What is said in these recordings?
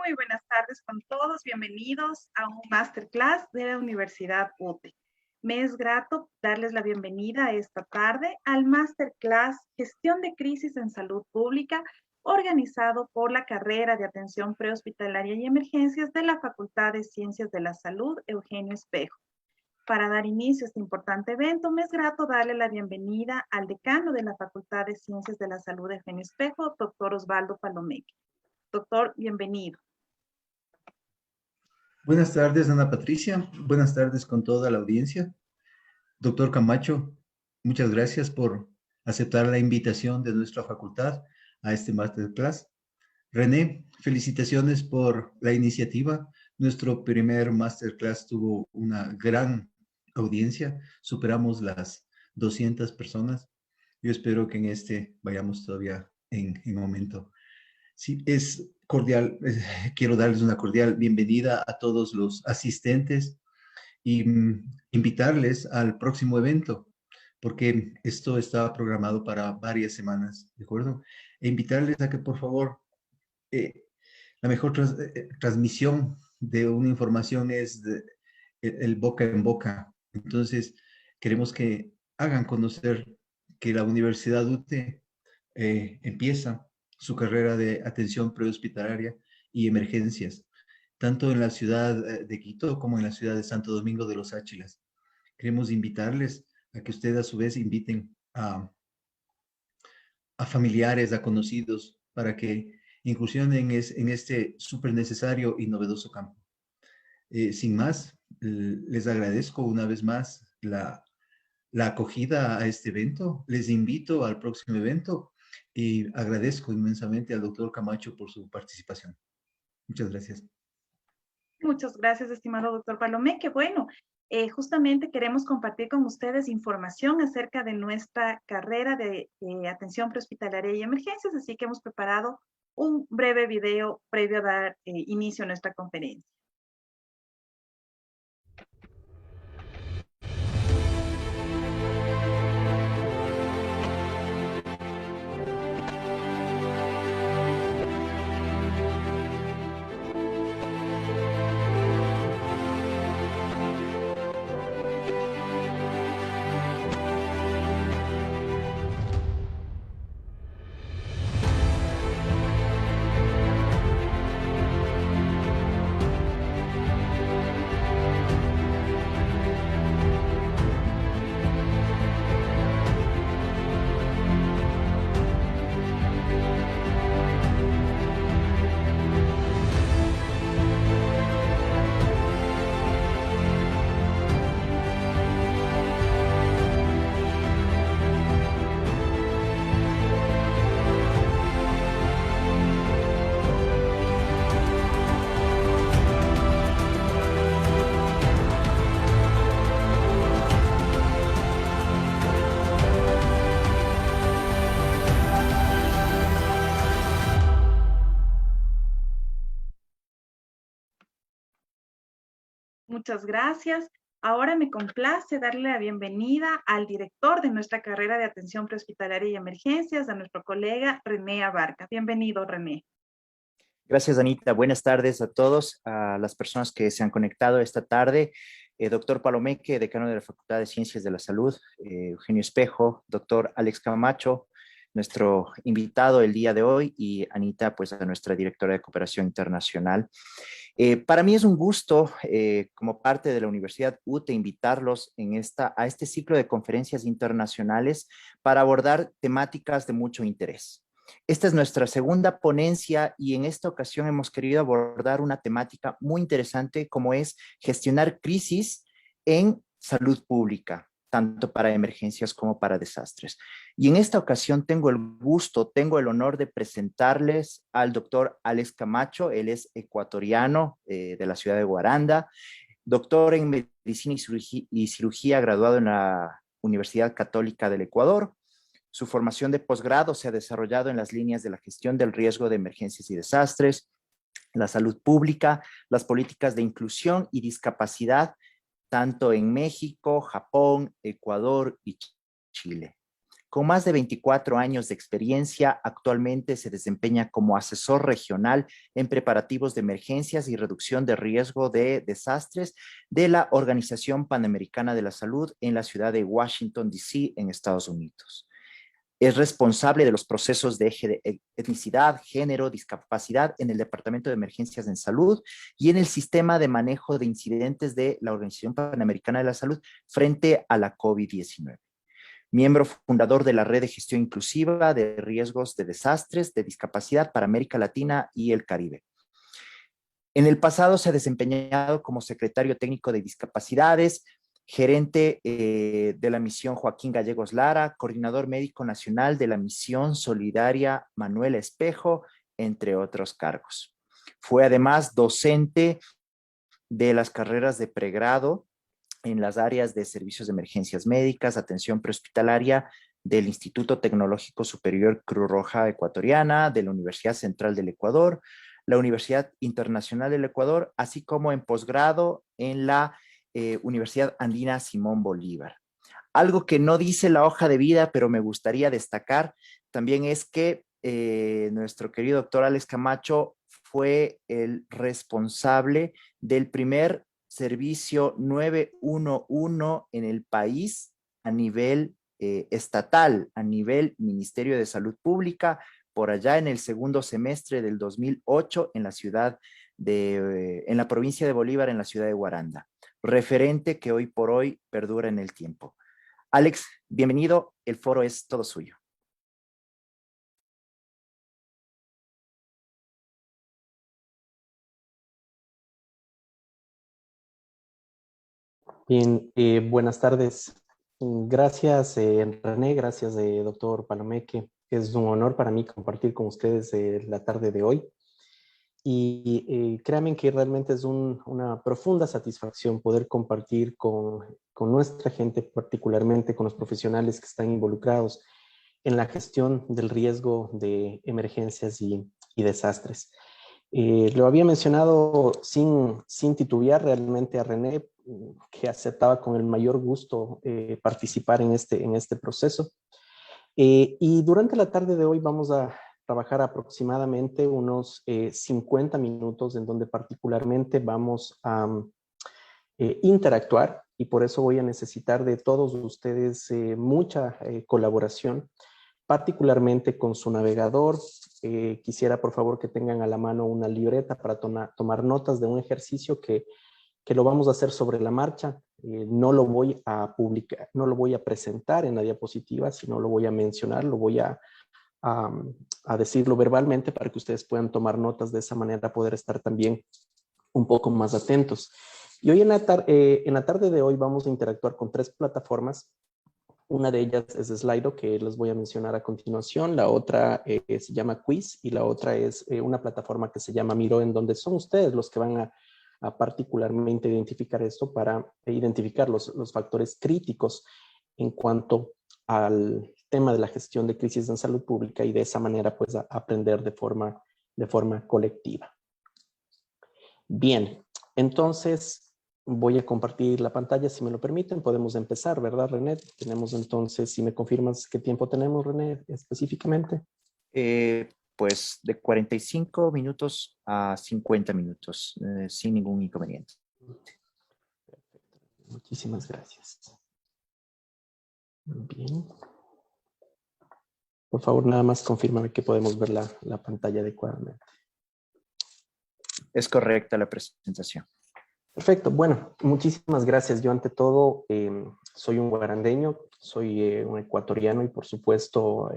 Muy buenas tardes con todos. Bienvenidos a un masterclass de la Universidad UTE. Me es grato darles la bienvenida esta tarde al masterclass Gestión de Crisis en Salud Pública, organizado por la carrera de Atención Prehospitalaria y Emergencias de la Facultad de Ciencias de la Salud Eugenio Espejo. Para dar inicio a este importante evento, me es grato darle la bienvenida al decano de la Facultad de Ciencias de la Salud Eugenio Espejo, doctor Osvaldo Palomeque. Doctor, bienvenido. Buenas tardes, Ana Patricia. Buenas tardes con toda la audiencia. Doctor Camacho, muchas gracias por aceptar la invitación de nuestra facultad a este masterclass. René, felicitaciones por la iniciativa. Nuestro primer masterclass tuvo una gran audiencia. Superamos las 200 personas. Yo espero que en este vayamos todavía en aumento. Sí, es cordial, quiero darles una cordial bienvenida a todos los asistentes y invitarles al próximo evento, porque esto está programado para varias semanas, ¿de acuerdo? E invitarles a que, por favor, la mejor transmisión de una información es el boca en boca. Entonces, queremos que hagan conocer que la Universidad UTE empieza su carrera de atención prehospitalaria y emergencias, tanto en la ciudad de Quito como en la ciudad de Santo Domingo de los Áchilas. Queremos invitarles a que ustedes a su vez inviten a familiares, a conocidos, para que incursionen en este súper necesario y novedoso campo. Sin más, les agradezco una vez más la acogida a este evento. Les invito al próximo evento y agradezco inmensamente al doctor Camacho por su participación. Muchas gracias. Muchas gracias, estimado doctor Palomeque. Bueno, justamente queremos compartir con ustedes información acerca de nuestra carrera de atención prehospitalaria y emergencias, así que hemos preparado un breve video previo a dar inicio a nuestra conferencia. Muchas gracias. Ahora me complace darle la bienvenida al director de nuestra carrera de atención prehospitalaria y emergencias, a nuestro colega René Abarca. Bienvenido, René. Gracias, Anita. Buenas tardes a todos, a las personas que se han conectado esta tarde. Doctor Palomeque, decano de la Facultad de Ciencias de la Salud, Eugenio Espejo, doctor Alex Camacho, nuestro invitado el día de hoy, y Anita, pues a nuestra directora de Cooperación Internacional. Para mí es un gusto, como parte de la Universidad UTE, invitarlos a este ciclo de conferencias internacionales para abordar temáticas de mucho interés. Esta es nuestra segunda ponencia y en esta ocasión hemos querido abordar una temática muy interesante como es gestionar crisis en salud pública, tanto para emergencias como para desastres. Y en esta ocasión tengo el honor de presentarles al doctor Alex Camacho. Él es ecuatoriano de la ciudad de Guaranda, doctor en Medicina y Cirugía, graduado en la Universidad Católica del Ecuador. Su formación de posgrado se ha desarrollado en las líneas de la gestión del riesgo de emergencias y desastres, la salud pública, las políticas de inclusión y discapacidad, tanto en México, Japón, Ecuador y Chile. Con más de 24 años de experiencia, actualmente se desempeña como asesor regional en preparativos de emergencias y reducción de riesgo de desastres de la Organización Panamericana de la Salud en la ciudad de Washington, D.C., en Estados Unidos. Es responsable de los procesos de eje de etnicidad, género, discapacidad en el Departamento de Emergencias en Salud y en el sistema de manejo de incidentes de la Organización Panamericana de la Salud frente a la COVID-19. Miembro fundador de la Red de Gestión Inclusiva de Riesgos de Desastres de Discapacidad para América Latina y el Caribe. En el pasado se ha desempeñado como secretario técnico de discapacidades, gerente de la misión Joaquín Gallegos Lara, coordinador médico nacional de la misión solidaria Manuel Espejo, entre otros cargos. Fue además docente de las carreras de pregrado en las áreas de servicios de emergencias médicas, atención prehospitalaria del Instituto Tecnológico Superior Cruz Roja Ecuatoriana, de la Universidad Central del Ecuador, la Universidad Internacional del Ecuador, así como en posgrado en la Universidad Andina Simón Bolívar. Algo que no dice la hoja de vida, pero me gustaría destacar también es que nuestro querido doctor Alex Camacho fue el responsable del primer servicio 911 en el país a nivel estatal, a nivel Ministerio de Salud Pública, por allá en el segundo semestre del 2008 en la ciudad en la provincia de Bolívar, en la ciudad de Guaranda. Referente que hoy por hoy perdura en el tiempo. Alex, bienvenido, el foro es todo suyo. Bien, buenas tardes. Gracias, René, gracias, doctor Palomeque. Es un honor para mí compartir con ustedes la tarde de hoy. Y créanme que realmente es una profunda satisfacción poder compartir con nuestra gente, particularmente con los profesionales que están involucrados en la gestión del riesgo de emergencias y desastres. Lo había mencionado sin titubear realmente a René, que aceptaba con el mayor gusto participar en este proceso. Y durante la tarde de hoy vamos a trabajar aproximadamente unos 50 minutos en donde particularmente vamos a interactuar, y por eso voy a necesitar de todos ustedes mucha colaboración, particularmente con su navegador. Quisiera por favor que tengan a la mano una libreta para tomar notas de un ejercicio que lo vamos a hacer sobre la marcha. No lo voy a publicar, no lo voy a presentar en la diapositiva, sino lo voy a mencionar, lo voy a decirlo verbalmente para que ustedes puedan tomar notas, de esa manera poder estar también un poco más atentos. Y hoy en la tarde de hoy vamos a interactuar con 3 plataformas. Una de ellas es Slido, que les voy a mencionar a continuación. La otra se llama Quiz, y la otra es una plataforma que se llama Miro, en donde son ustedes los que van a particularmente identificar esto para identificar los factores críticos en cuanto al tema de la gestión de crisis en salud pública, y de esa manera pues aprender de forma colectiva. Bien, entonces voy a compartir la pantalla, si me lo permiten. Podemos empezar, ¿verdad, René? Tenemos entonces, si me confirmas qué tiempo tenemos, René, específicamente. Pues de 45 minutos a 50 minutos, sin ningún inconveniente. Perfecto. Muchísimas gracias. Bien. Por favor, nada más confírmame que podemos ver la pantalla adecuadamente. Es correcta la presentación. Perfecto. Bueno, muchísimas gracias. Yo ante todo soy un guarandeño, soy un ecuatoriano, y por supuesto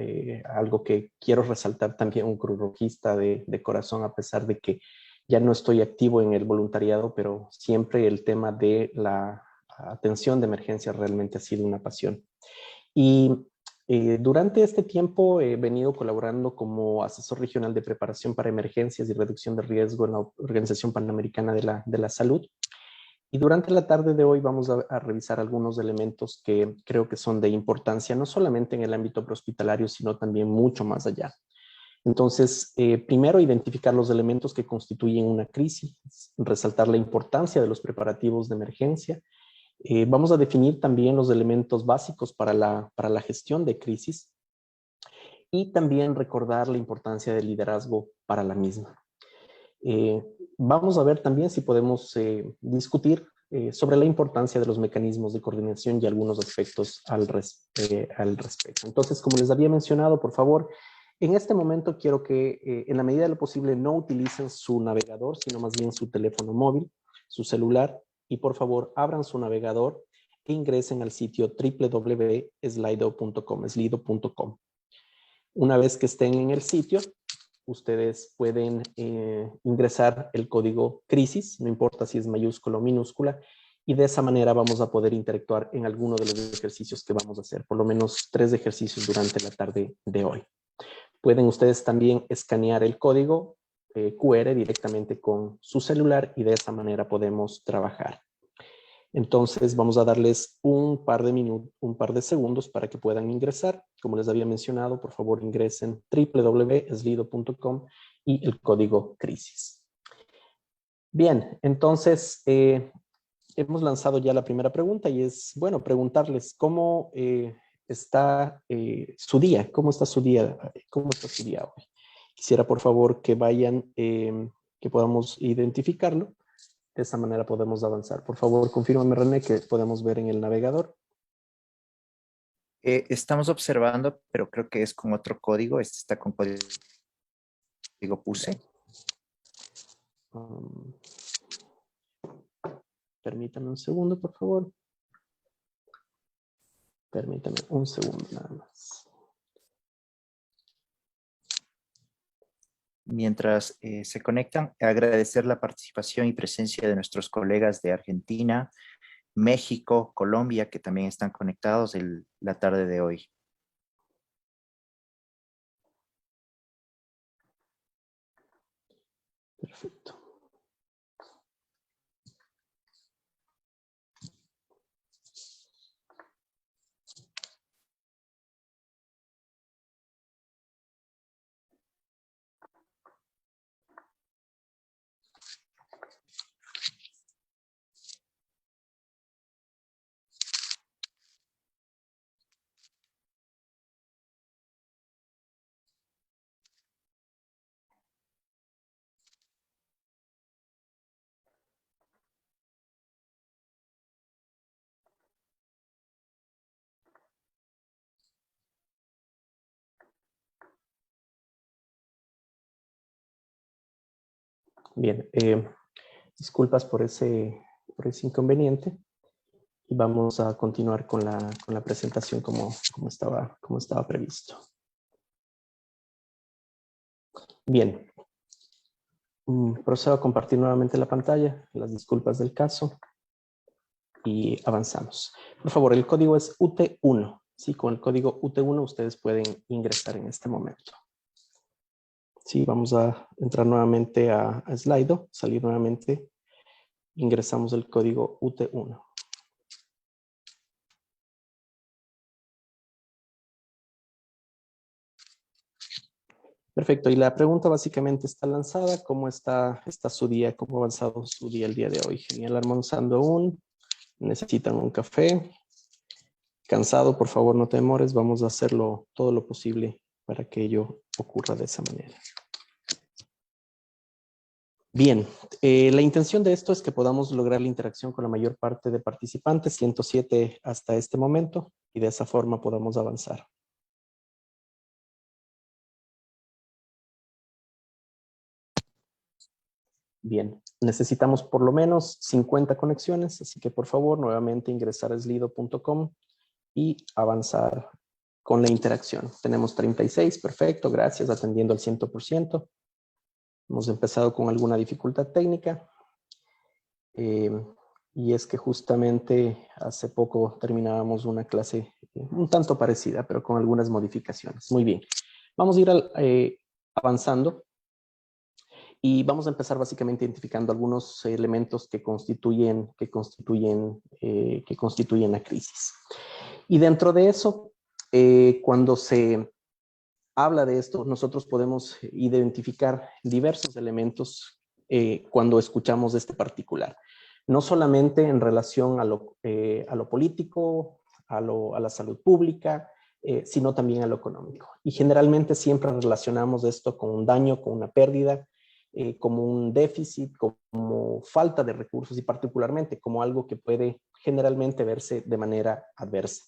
algo que quiero resaltar también, un cruzrojista de corazón, a pesar de que ya no estoy activo en el voluntariado, pero siempre el tema de la atención de emergencia realmente ha sido una pasión. Y durante este tiempo he venido colaborando como asesor regional de preparación para emergencias y reducción de riesgo en la Organización Panamericana de la Salud. Y durante la tarde de hoy vamos a revisar algunos elementos que creo que son de importancia, no solamente en el ámbito prehospitalario, sino también mucho más allá. Entonces, primero, identificar los elementos que constituyen una crisis, resaltar la importancia de los preparativos de emergencia, Vamos a definir también los elementos básicos para la gestión de crisis y también recordar la importancia del liderazgo para la misma. Vamos a ver también si podemos discutir sobre la importancia de los mecanismos de coordinación y algunos aspectos al respecto. Entonces, como les había mencionado, por favor, en este momento quiero que en la medida de lo posible no utilicen su navegador, sino más bien su teléfono móvil, su celular, y por favor abran su navegador e ingresen al sitio www.slido.com. Una vez que estén en el sitio, ustedes pueden ingresar el código crisis, no importa si es mayúscula o minúscula, y de esa manera vamos a poder interactuar en alguno de los ejercicios que vamos a hacer, por lo menos 3 ejercicios durante la tarde de hoy. Pueden ustedes también escanear el código QR directamente con su celular y de esa manera podemos trabajar. Entonces vamos a darles un par de segundos para que puedan ingresar. Como les había mencionado, por favor ingresen www.slido.com y el código crisis. Bien, entonces hemos lanzado ya la primera pregunta y es, bueno, preguntarles cómo está su día, cómo está su día hoy. Quisiera por favor que vayan, que podamos identificarlo. De esa manera podemos avanzar. Por favor, confírmame, René, que podemos ver en el navegador. Estamos observando, pero creo que es con otro código. Este está con código PUSE. Permítame un segundo, por favor. Permítame un segundo nada más. Mientras se conectan, agradecer la participación y presencia de nuestros colegas de Argentina, México, Colombia, que también están conectados la tarde de hoy. Perfecto. Bien, disculpas por ese inconveniente y vamos a continuar con la presentación como estaba previsto. Bien, procedo a compartir nuevamente la pantalla, las disculpas del caso y avanzamos. Por favor, el código es UT1. Sí, con el código UT1 ustedes pueden ingresar en este momento. Sí, vamos a entrar nuevamente a Slido, salir nuevamente, ingresamos el código UT1. Perfecto, y la pregunta básicamente está lanzada. ¿Cómo está su día? ¿Cómo ha avanzado su día el día de hoy? Genial, almorzando aún. ¿Necesitan un café? Cansado, por favor, no te demores. Vamos a hacerlo todo lo posible para que ello ocurra de esa manera. Bien, la intención de esto es que podamos lograr la interacción con la mayor parte de participantes, 107 hasta este momento, y de esa forma podamos avanzar. Bien, necesitamos por lo menos 50 conexiones, así que por favor nuevamente ingresar a slido.com y avanzar con la interacción. Tenemos 36, perfecto, gracias, atendiendo al 100%. Hemos empezado con alguna dificultad técnica y es que justamente hace poco terminábamos una clase un tanto parecida, pero con algunas modificaciones. Muy bien, vamos a ir avanzando. Y vamos a empezar básicamente identificando algunos elementos que constituyen la crisis. Y dentro de eso, cuando se habla de esto, nosotros podemos identificar diversos elementos cuando escuchamos este particular. no solamente en relación a lo político, a la salud pública, sino también a lo económico. Y generalmente siempre relacionamos esto con un daño, con una pérdida, como un déficit, como falta de recursos y particularmente como algo que puede generalmente verse de manera adversa.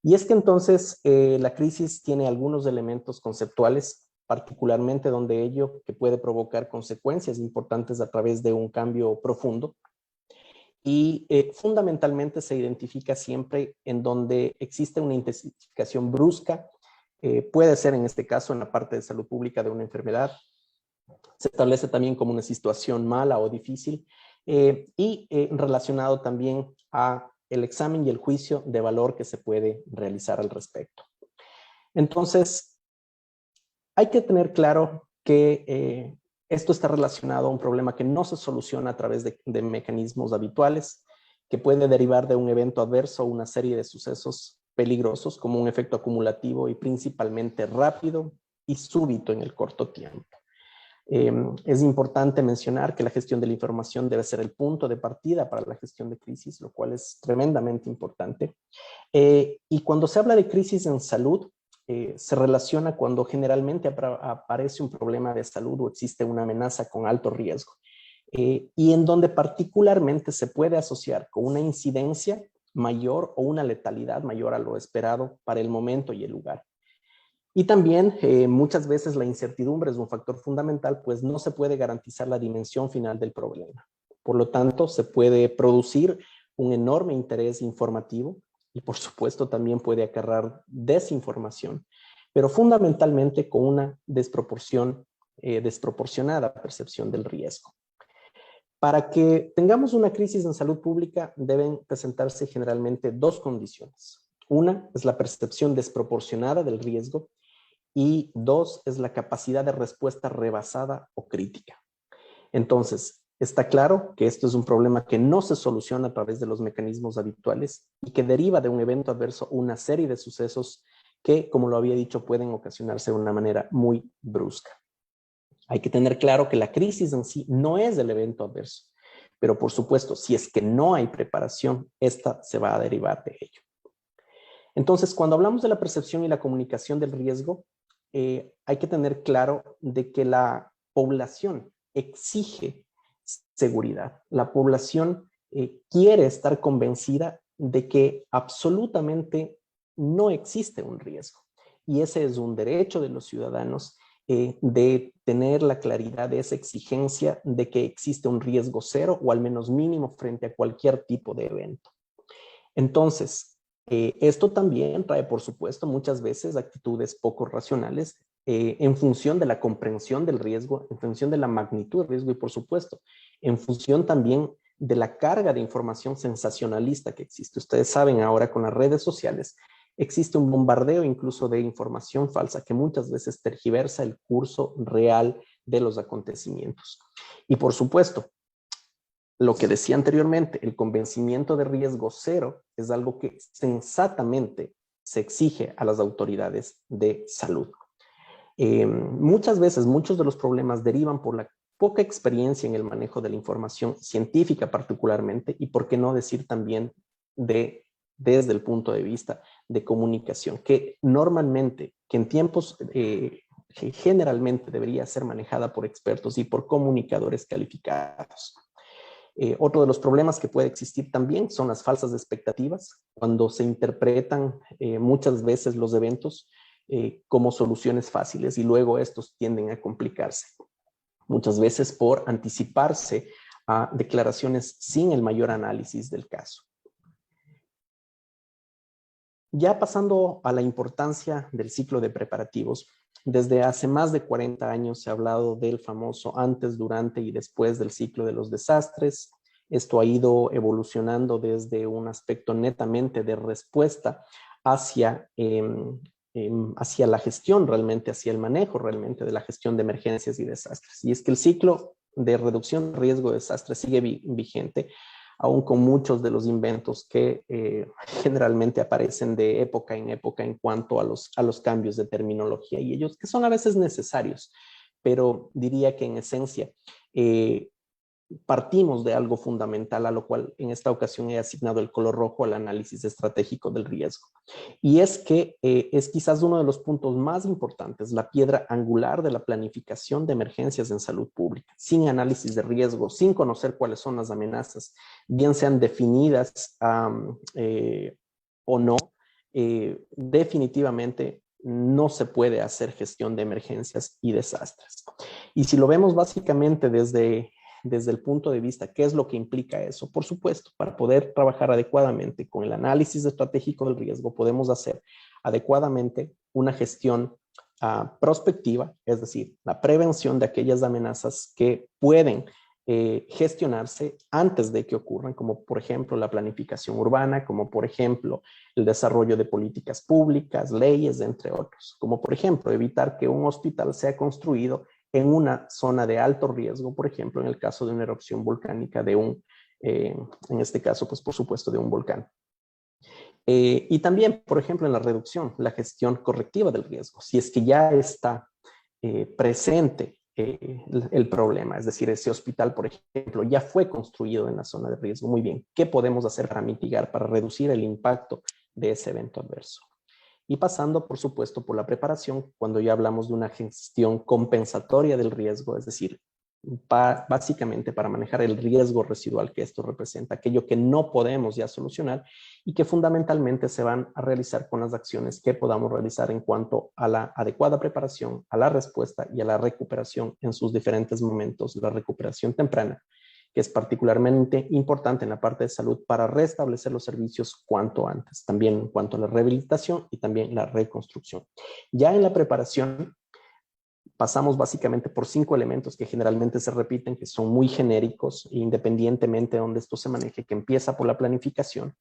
Y es que entonces la crisis tiene algunos elementos conceptuales, particularmente donde ello que puede provocar consecuencias importantes a través de un cambio profundo. Y fundamentalmente se identifica siempre en donde existe una intensificación brusca, puede ser en este caso en la parte de salud pública de una enfermedad, se establece también como una situación mala o difícil y relacionado también a el examen y el juicio de valor que se puede realizar al respecto. Entonces, hay que tener claro que esto está relacionado a un problema que no se soluciona a través de mecanismos habituales, que puede derivar de un evento adverso o una serie de sucesos peligrosos como un efecto acumulativo y principalmente rápido y súbito en el corto tiempo. Es importante mencionar que la gestión de la información debe ser el punto de partida para la gestión de crisis, lo cual es tremendamente importante. Y cuando se habla de crisis en salud, se relaciona cuando generalmente aparece un problema de salud o existe una amenaza con alto riesgo. Y en donde particularmente se puede asociar con una incidencia mayor o una letalidad mayor a lo esperado para el momento y el lugar. Y también muchas veces la incertidumbre es un factor fundamental, pues no se puede garantizar la dimensión final del problema. Por lo tanto, se puede producir un enorme interés informativo y por supuesto también puede acarrear desinformación, pero fundamentalmente con una desproporcionada percepción del riesgo. Para que tengamos una crisis en salud pública deben presentarse generalmente dos condiciones. Una es la percepción desproporcionada del riesgo y dos es la capacidad de respuesta rebasada o crítica. Entonces, está claro que esto es un problema que no se soluciona a través de los mecanismos habituales y que deriva de un evento adverso una serie de sucesos que, como lo había dicho, pueden ocasionarse de una manera muy brusca. Hay que tener claro que la crisis en sí no es el evento adverso, pero por supuesto, si es que no hay preparación, esta se va a derivar de ello. Entonces, cuando hablamos de la percepción y la comunicación del riesgo, hay que tener claro de que la población exige seguridad. La población quiere estar convencida de que absolutamente no existe un riesgo. Y ese es un derecho de los ciudadanos de tener la claridad de esa exigencia de que existe un riesgo cero o al menos mínimo frente a cualquier tipo de evento. Entonces, esto también trae, por supuesto, muchas veces actitudes poco racionales en función de la comprensión del riesgo, en función de la magnitud del riesgo y, por supuesto, en función también de la carga de información sensacionalista que existe. Ustedes saben ahora con las redes sociales existe un bombardeo incluso de información falsa que muchas veces tergiversa el curso real de los acontecimientos. Y, por supuesto, lo que decía anteriormente, el convencimiento de riesgo cero es algo que sensatamente se exige a las autoridades de salud. Muchas veces, muchos de los problemas derivan por la poca experiencia en el manejo de la información científica particularmente y por qué no decir también desde el punto de vista de comunicación, que normalmente, que en tiempos generalmente debería ser manejada por expertos y por comunicadores calificados. Otro de los problemas que puede existir también son las falsas expectativas, cuando se interpretan muchas veces los eventos como soluciones fáciles y luego estos tienden a complicarse, muchas veces por anticiparse a declaraciones sin el mayor análisis del caso. Ya pasando a la importancia del ciclo de preparativos, desde hace más de 40 años se ha hablado del famoso antes, durante y después del ciclo de los desastres. Esto ha ido evolucionando desde un aspecto netamente de respuesta hacia la gestión realmente, hacia el manejo realmente de la gestión de emergencias y desastres. Y es que el ciclo de reducción de riesgo de desastres sigue vigente, aún con muchos de los inventos que generalmente aparecen de época en época en cuanto a los cambios de terminología y ellos que son a veces necesarios, pero diría que en esencia partimos de algo fundamental, a lo cual en esta ocasión he asignado el color rojo al análisis estratégico del riesgo. Y es que es quizás uno de los puntos más importantes, la piedra angular de la planificación de emergencias en salud pública. Sin análisis de riesgo, sin conocer cuáles son las amenazas, bien sean definidas o no, definitivamente no se puede hacer gestión de emergencias y desastres. Y si lo vemos básicamente desde el punto de vista, ¿qué es lo que implica eso? Por supuesto, para poder trabajar adecuadamente con el análisis estratégico del riesgo, podemos hacer adecuadamente una gestión prospectiva, es decir, la prevención de aquellas amenazas que pueden gestionarse antes de que ocurran, como por ejemplo la planificación urbana, como por ejemplo el desarrollo de políticas públicas, leyes, entre otros, como por ejemplo evitar que un hospital sea construido en una zona de alto riesgo, por ejemplo, en el caso de una erupción volcánica de en este caso, pues por supuesto, de un volcán. Y también, por ejemplo, en la reducción, la gestión correctiva del riesgo. Si es que ya está presente el problema, es decir, ese hospital, por ejemplo, ya fue construido en la zona de riesgo, muy bien, ¿qué podemos hacer para mitigar, para reducir el impacto de ese evento adverso? Y pasando, por supuesto, por la preparación, cuando ya hablamos de una gestión compensatoria del riesgo, es decir, básicamente para manejar el riesgo residual que esto representa, aquello que no podemos ya solucionar y que fundamentalmente se van a realizar con las acciones que podamos realizar en cuanto a la adecuada preparación, a la respuesta y a la recuperación en sus diferentes momentos, la recuperación temprana, que es particularmente importante en la parte de salud para restablecer los servicios cuanto antes, también en cuanto a la rehabilitación y también la reconstrucción. Ya en la preparación pasamos básicamente por 5 elementos que generalmente se repiten, que son muy genéricos, independientemente de donde esto se maneje, que empieza por la planificación,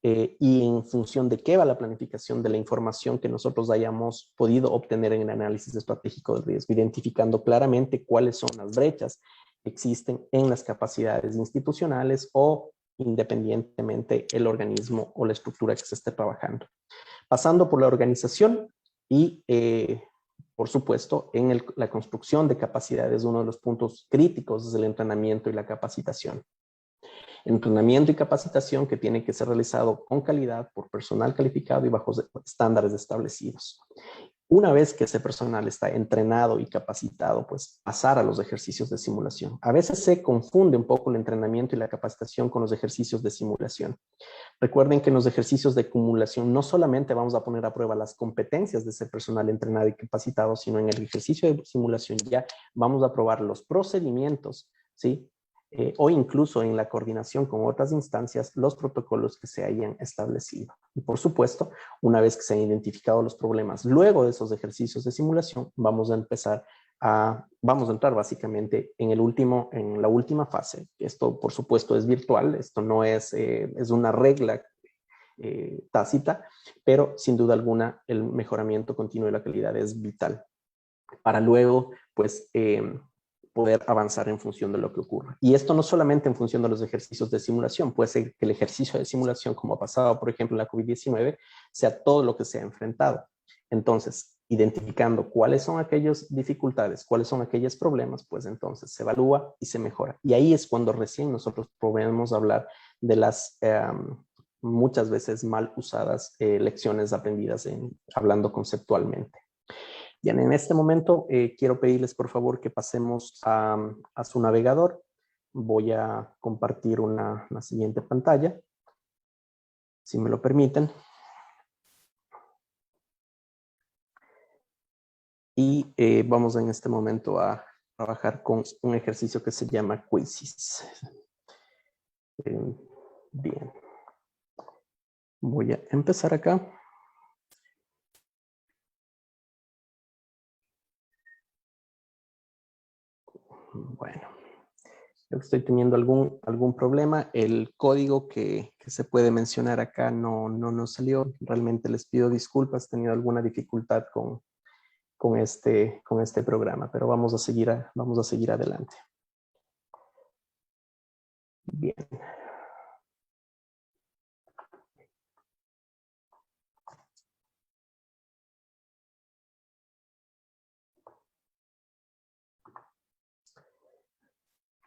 y en función de qué va la planificación, de la información que nosotros hayamos podido obtener en el análisis estratégico del riesgo, identificando claramente cuáles son las brechas que existen en las capacidades institucionales o independientemente el organismo o la estructura que se esté trabajando. Pasando por la organización y, por supuesto, en la construcción de capacidades, uno de los puntos críticos es el entrenamiento y la capacitación. Entrenamiento y capacitación que tiene que ser realizado con calidad por personal calificado y bajo estándares establecidos. Una vez que ese personal está entrenado y capacitado, pues pasar a los ejercicios de simulación. A veces se confunde un poco el entrenamiento y la capacitación con los ejercicios de simulación. Recuerden que en los ejercicios de simulación no solamente vamos a poner a prueba las competencias de ese personal entrenado y capacitado, sino en el ejercicio de simulación ya vamos a probar los procedimientos, ¿sí? O incluso en la coordinación con otras instancias, los protocolos que se hayan establecido. Y por supuesto, una vez que se han identificado los problemas, luego de esos ejercicios de simulación, vamos a entrar básicamente en la última fase. Esto, por supuesto, es virtual, esto no es, es una regla tácita, pero sin duda alguna el mejoramiento continuo de la calidad es vital para luego, pues, poder avanzar en función de lo que ocurra. Y esto no solamente en función de los ejercicios de simulación, puede ser que el ejercicio de simulación, como ha pasado, por ejemplo, en la COVID-19, sea todo lo que se ha enfrentado. Entonces, identificando cuáles son aquellas dificultades, cuáles son aquellos problemas, pues entonces se evalúa y se mejora. Y ahí es cuando recién nosotros podemos hablar de las muchas veces mal usadas lecciones aprendidas hablando conceptualmente. Bien, en este momento quiero pedirles por favor que pasemos a su navegador. Voy a compartir una siguiente pantalla, si me lo permiten. Y vamos en este momento a trabajar con un ejercicio que se llama Quizzes. Bien. Voy a empezar acá. Bueno, creo que estoy teniendo algún problema. El código que se puede mencionar acá no nos salió. Realmente les pido disculpas, he tenido alguna dificultad con este programa, pero vamos a seguir adelante. Bien.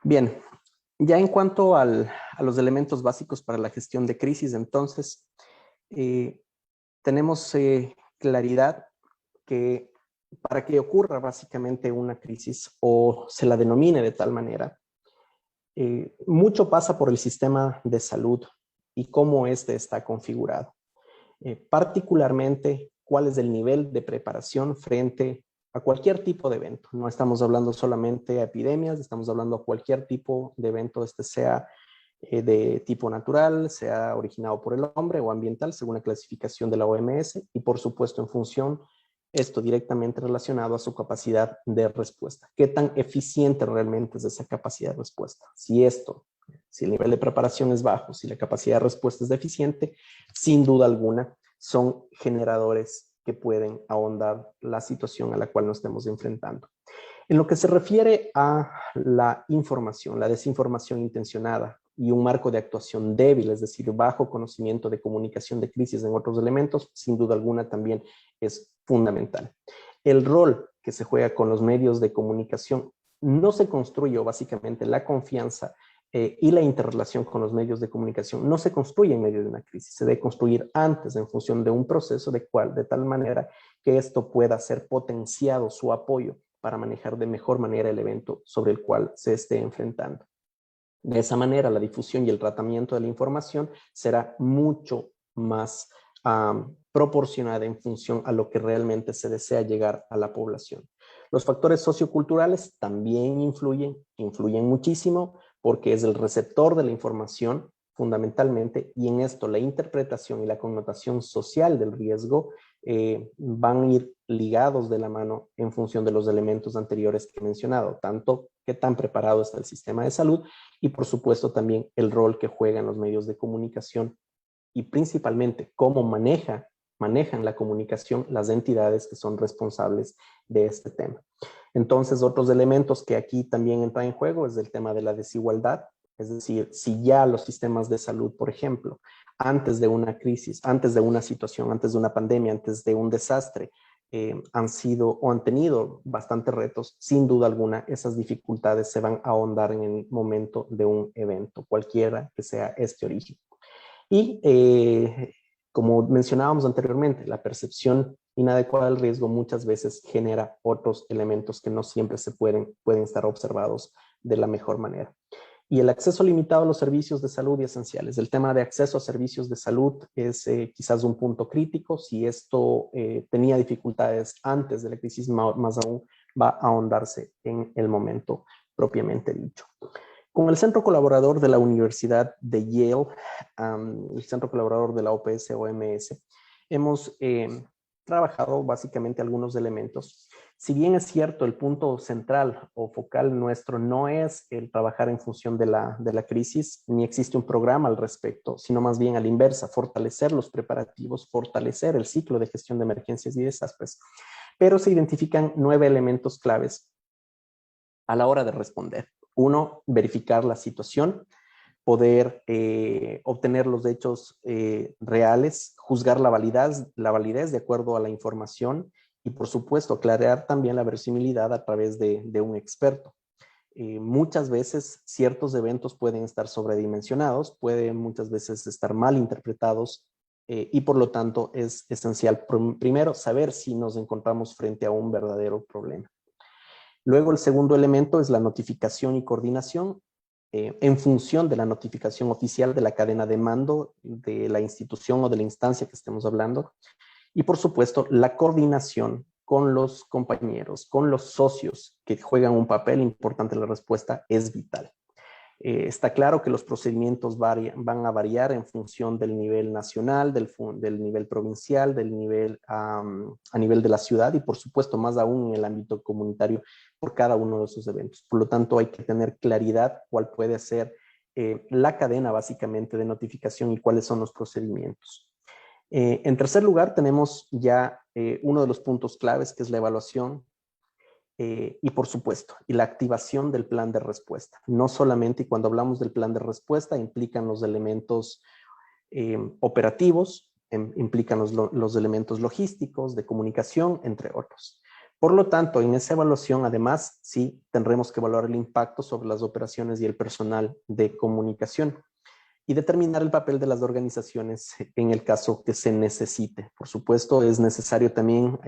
Bien, Ya en cuanto a los elementos básicos para la gestión de crisis, entonces, tenemos claridad que para que ocurra básicamente una crisis o se la denomine de tal manera, mucho pasa por el sistema de salud y cómo este está configurado. Particularmente, cuál es el nivel de preparación frente a cualquier tipo de evento. No estamos hablando solamente de epidemias, estamos hablando de cualquier tipo de evento, sea de tipo natural, sea originado por el hombre o ambiental, según la clasificación de la OMS, y por supuesto en función, esto directamente relacionado a su capacidad de respuesta. ¿Qué tan eficiente realmente es esa capacidad de respuesta? Si el nivel de preparación es bajo, si la capacidad de respuesta es deficiente, sin duda alguna son generadores que pueden ahondar la situación a la cual nos estemos enfrentando. En lo que se refiere a la información, la desinformación intencionada y un marco de actuación débil, es decir, bajo conocimiento de comunicación de crisis en otros elementos, sin duda alguna también es fundamental. El rol que se juega con los medios de comunicación no se construye, o básicamente la confianza y la interrelación con los medios de comunicación no se construye en medio de una crisis, se debe construir antes en función de un proceso de tal manera que esto pueda ser potenciado su apoyo para manejar de mejor manera el evento sobre el cual se esté enfrentando. De esa manera, la difusión y el tratamiento de la información será mucho más proporcionada en función a lo que realmente se desea llegar a la población. Los factores socioculturales también influyen muchísimo porque es el receptor de la información fundamentalmente, y en esto la interpretación y la connotación social del riesgo van a ir ligados de la mano en función de los elementos anteriores que he mencionado, tanto qué tan preparado está el sistema de salud y por supuesto también el rol que juegan los medios de comunicación y principalmente cómo manejan la comunicación las entidades que son responsables de este tema. Entonces, otros elementos que aquí también entran en juego es el tema de la desigualdad, es decir, si ya los sistemas de salud, por ejemplo, antes de una crisis, antes de una situación, antes de una pandemia, antes de un desastre, han tenido bastantes retos, sin duda alguna, esas dificultades se van a ahondar en el momento de un evento, cualquiera que sea este origen. Y como mencionábamos anteriormente, la percepción inadecuada del riesgo muchas veces genera otros elementos que no siempre pueden estar observados de la mejor manera. Y el acceso limitado a los servicios de salud y esenciales. El tema de acceso a servicios de salud es quizás un punto crítico. Si esto tenía dificultades antes de la crisis, más aún va a ahondarse en el momento propiamente dicho. Con el centro colaborador de la Universidad de Yale, el centro colaborador de la OPS-OMS, hemos trabajado básicamente algunos elementos. Si bien es cierto, el punto central o focal nuestro no es el trabajar en función de la crisis, ni existe un programa al respecto, sino más bien a la inversa, fortalecer los preparativos, fortalecer el ciclo de gestión de emergencias y desastres. Pero se identifican 9 elementos claves a la hora de responder. 1, verificar la situación, poder obtener los hechos reales, juzgar la validez de acuerdo a la información y, por supuesto, aclarar también la verosimilidad a través de un experto. Muchas veces ciertos eventos pueden estar sobredimensionados, pueden muchas veces estar mal interpretados y por lo tanto es esencial primero saber si nos encontramos frente a un verdadero problema. Luego, el segundo elemento es la notificación y coordinación en función de la notificación oficial de la cadena de mando de la institución o de la instancia que estemos hablando. Y, por supuesto, la coordinación con los compañeros, con los socios que juegan un papel importante en la respuesta es vital. Está claro que los procedimientos van a variar en función del nivel nacional, del nivel provincial, del nivel a nivel de la ciudad y por supuesto más aún en el ámbito comunitario por cada uno de esos eventos. Por lo tanto, hay que tener claridad cuál puede ser la cadena básicamente de notificación y cuáles son los procedimientos. En tercer lugar, tenemos ya uno de los puntos claves que es la evaluación y por supuesto, y la activación del plan de respuesta. No solamente, y cuando hablamos del plan de respuesta, implican los elementos operativos, implican los elementos logísticos, de comunicación, entre otros. Por lo tanto, en esa evaluación, además, sí tendremos que evaluar el impacto sobre las operaciones y el personal de comunicación y determinar el papel de las organizaciones en el caso que se necesite. Por supuesto, es necesario también,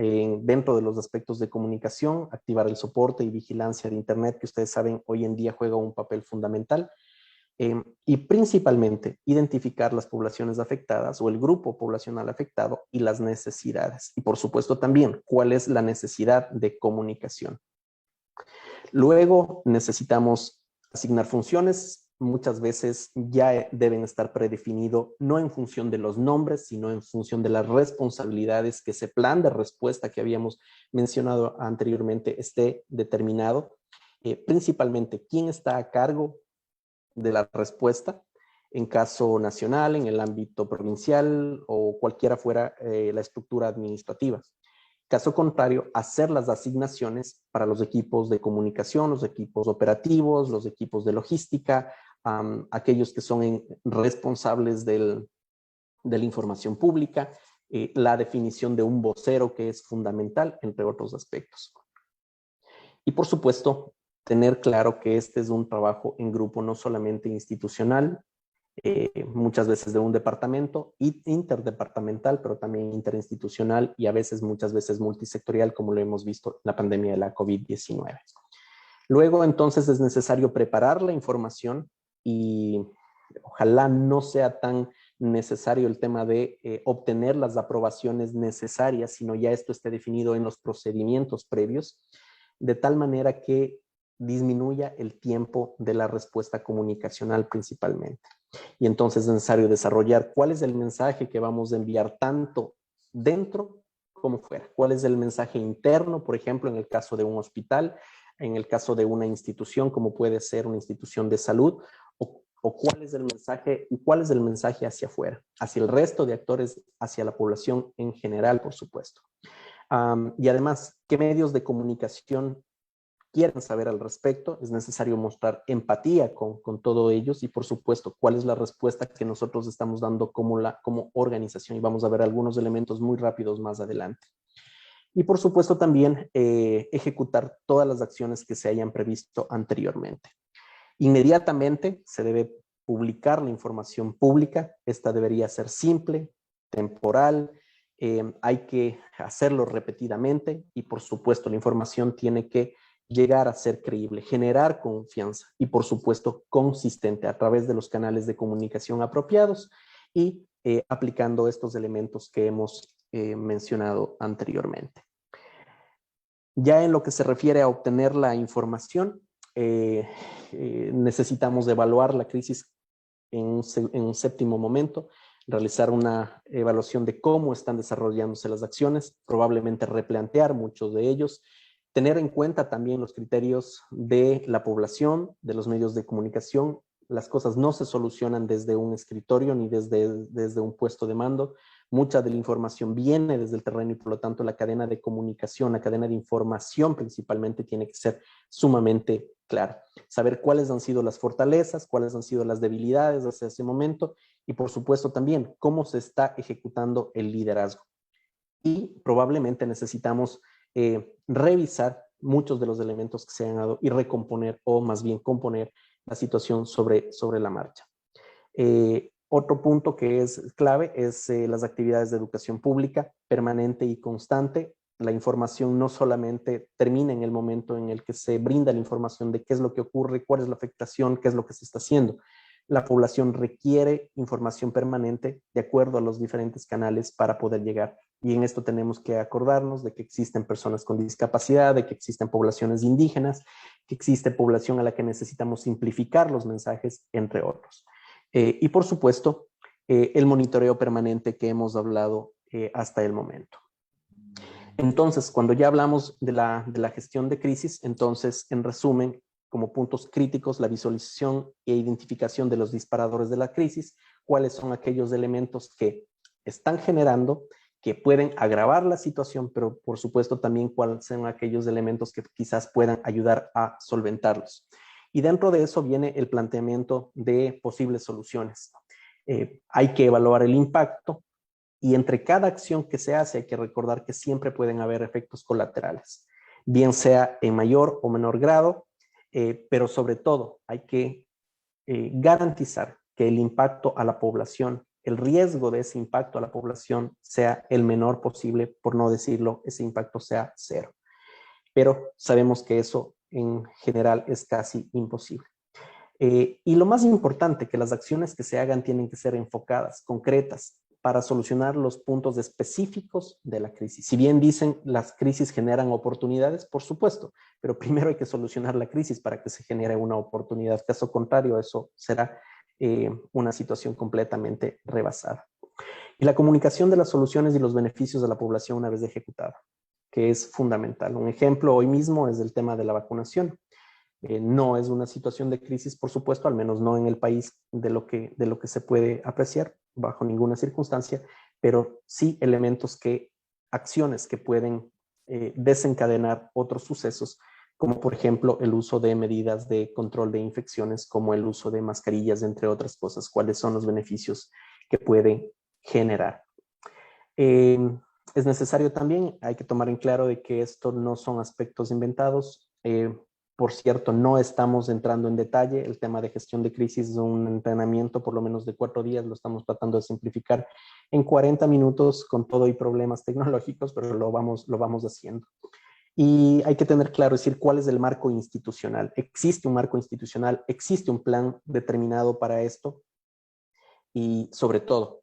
dentro de los aspectos de comunicación, activar el soporte y vigilancia de Internet, que ustedes saben hoy en día juega un papel fundamental. Y principalmente identificar las poblaciones afectadas o el grupo poblacional afectado y las necesidades. Y por supuesto también cuál es la necesidad de comunicación. Luego necesitamos asignar funciones. Muchas veces ya deben estar predefinidos, no en función de los nombres, sino en función de las responsabilidades, que ese plan de respuesta que habíamos mencionado anteriormente esté determinado. Principalmente, quién está a cargo de la respuesta en caso nacional, en el ámbito provincial o cualquiera fuera la estructura administrativa. Caso contrario, hacer las asignaciones para los equipos de comunicación, los equipos operativos, los equipos de logística, aquellos que son responsables de la información pública, la definición de un vocero que es fundamental, entre otros aspectos. Y por supuesto, tener claro que este es un trabajo en grupo, no solamente institucional, muchas veces de un departamento, interdepartamental, pero también interinstitucional y a veces, muchas veces multisectorial, como lo hemos visto en la pandemia de la COVID-19. Luego, entonces, es necesario preparar la información y ojalá no sea tan necesario el tema de obtener las aprobaciones necesarias, sino ya esto esté definido en los procedimientos previos, de tal manera que disminuya el tiempo de la respuesta comunicacional principalmente. Y entonces es necesario desarrollar cuál es el mensaje que vamos a enviar tanto dentro como fuera. Cuál es el mensaje interno, por ejemplo, en el caso de un hospital, en el caso de una institución, como puede ser una institución de salud, o cuál es el mensaje y cuál es el mensaje hacia afuera, hacia el resto de actores, hacia la población en general, por supuesto. Y además, ¿qué medios de comunicación quieren saber al respecto? Es necesario mostrar empatía con todos ellos y, por supuesto, cuál es la respuesta que nosotros estamos dando como organización. Y vamos a ver algunos elementos muy rápidos más adelante. Y, por supuesto, también ejecutar todas las acciones que se hayan previsto anteriormente. Inmediatamente se debe publicar la información pública. Esta debería ser simple, temporal, hay que hacerlo repetidamente y, por supuesto, la información tiene que llegar a ser creíble, generar confianza y, por supuesto, consistente a través de los canales de comunicación apropiados y aplicando estos elementos que hemos mencionado anteriormente. Ya en lo que se refiere a obtener la información, necesitamos evaluar la crisis en un séptimo momento, realizar una evaluación de cómo están desarrollándose las acciones, probablemente replantear muchos de ellos, tener en cuenta también los criterios de la población, de los medios de comunicación. Las cosas no se solucionan desde un escritorio ni desde un puesto de mando. Mucha de la información viene desde el terreno y, por lo tanto, la cadena de comunicación, la cadena de información principalmente tiene que ser sumamente clara. Saber cuáles han sido las fortalezas, cuáles han sido las debilidades hasta ese momento y, por supuesto, también cómo se está ejecutando el liderazgo. Y probablemente necesitamos revisar muchos de los elementos que se han dado y recomponer o más bien componer la situación sobre la marcha. Otro punto que es clave es las actividades de educación pública permanente y constante. La información no solamente termina en el momento en el que se brinda la información de qué es lo que ocurre, cuál es la afectación, qué es lo que se está haciendo. La población requiere información permanente de acuerdo a los diferentes canales para poder llegar. Y en esto tenemos que acordarnos de que existen personas con discapacidad, de que existen poblaciones indígenas, que existe población a la que necesitamos simplificar los mensajes, entre otros. Y por supuesto, el monitoreo permanente que hemos hablado hasta el momento. Entonces, cuando ya hablamos de la gestión de crisis, entonces, en resumen, como puntos críticos, la visualización e identificación de los disparadores de la crisis, cuáles son aquellos elementos que están generando, que pueden agravar la situación, pero por supuesto también cuáles son aquellos elementos que quizás puedan ayudar a solventarlos. Y dentro de eso viene el planteamiento de posibles soluciones. Hay que evaluar el impacto y entre cada acción que se hace hay que recordar que siempre pueden haber efectos colaterales. bien sea en mayor o menor grado, pero sobre todo hay que garantizar que el impacto a la población, el riesgo de ese impacto a la población sea el menor posible, por no decirlo, ese impacto sea cero. Pero sabemos que eso en general es casi imposible. Y lo más importante, que las acciones que se hagan tienen que ser enfocadas, concretas, para solucionar los puntos específicos de la crisis. Si bien dicen las crisis generan oportunidades, por supuesto, pero primero hay que solucionar la crisis para que se genere una oportunidad. Caso contrario, eso será una situación completamente rebasada. Y la comunicación de las soluciones y los beneficios de la población una vez ejecutada, que es fundamental. Un ejemplo hoy mismo es el tema de la vacunación. No es una situación de crisis, por supuesto, al menos no en el país de lo que se puede apreciar bajo ninguna circunstancia, pero sí acciones que pueden desencadenar otros sucesos, como por ejemplo el uso de medidas de control de infecciones, como el uso de mascarillas, entre otras cosas. ¿Cuáles son los beneficios que pueden generar? Es necesario también, hay que tomar en claro de que esto no son aspectos inventados. Por cierto, no estamos entrando en detalle. El tema de gestión de crisis es un entrenamiento por lo menos de 4 días. Lo estamos tratando de simplificar en 40 minutos con todo y problemas tecnológicos, pero lo vamos haciendo. Y hay que tener claro, es decir, cuál es el marco institucional. Existe un marco institucional, existe un plan determinado para esto y sobre todo,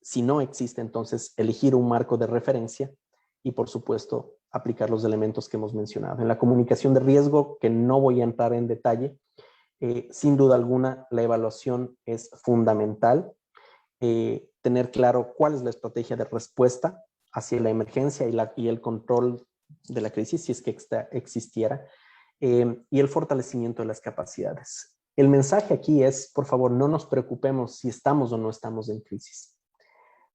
si no existe, entonces elegir un marco de referencia y por supuesto aplicar los elementos que hemos mencionado. En la comunicación de riesgo, que no voy a entrar en detalle, sin duda alguna la evaluación es fundamental. Tener claro cuál es la estrategia de respuesta hacia la emergencia y el control de la crisis, si es que existiera, y el fortalecimiento de las capacidades. El mensaje aquí es, por favor, no nos preocupemos si estamos o no estamos en crisis.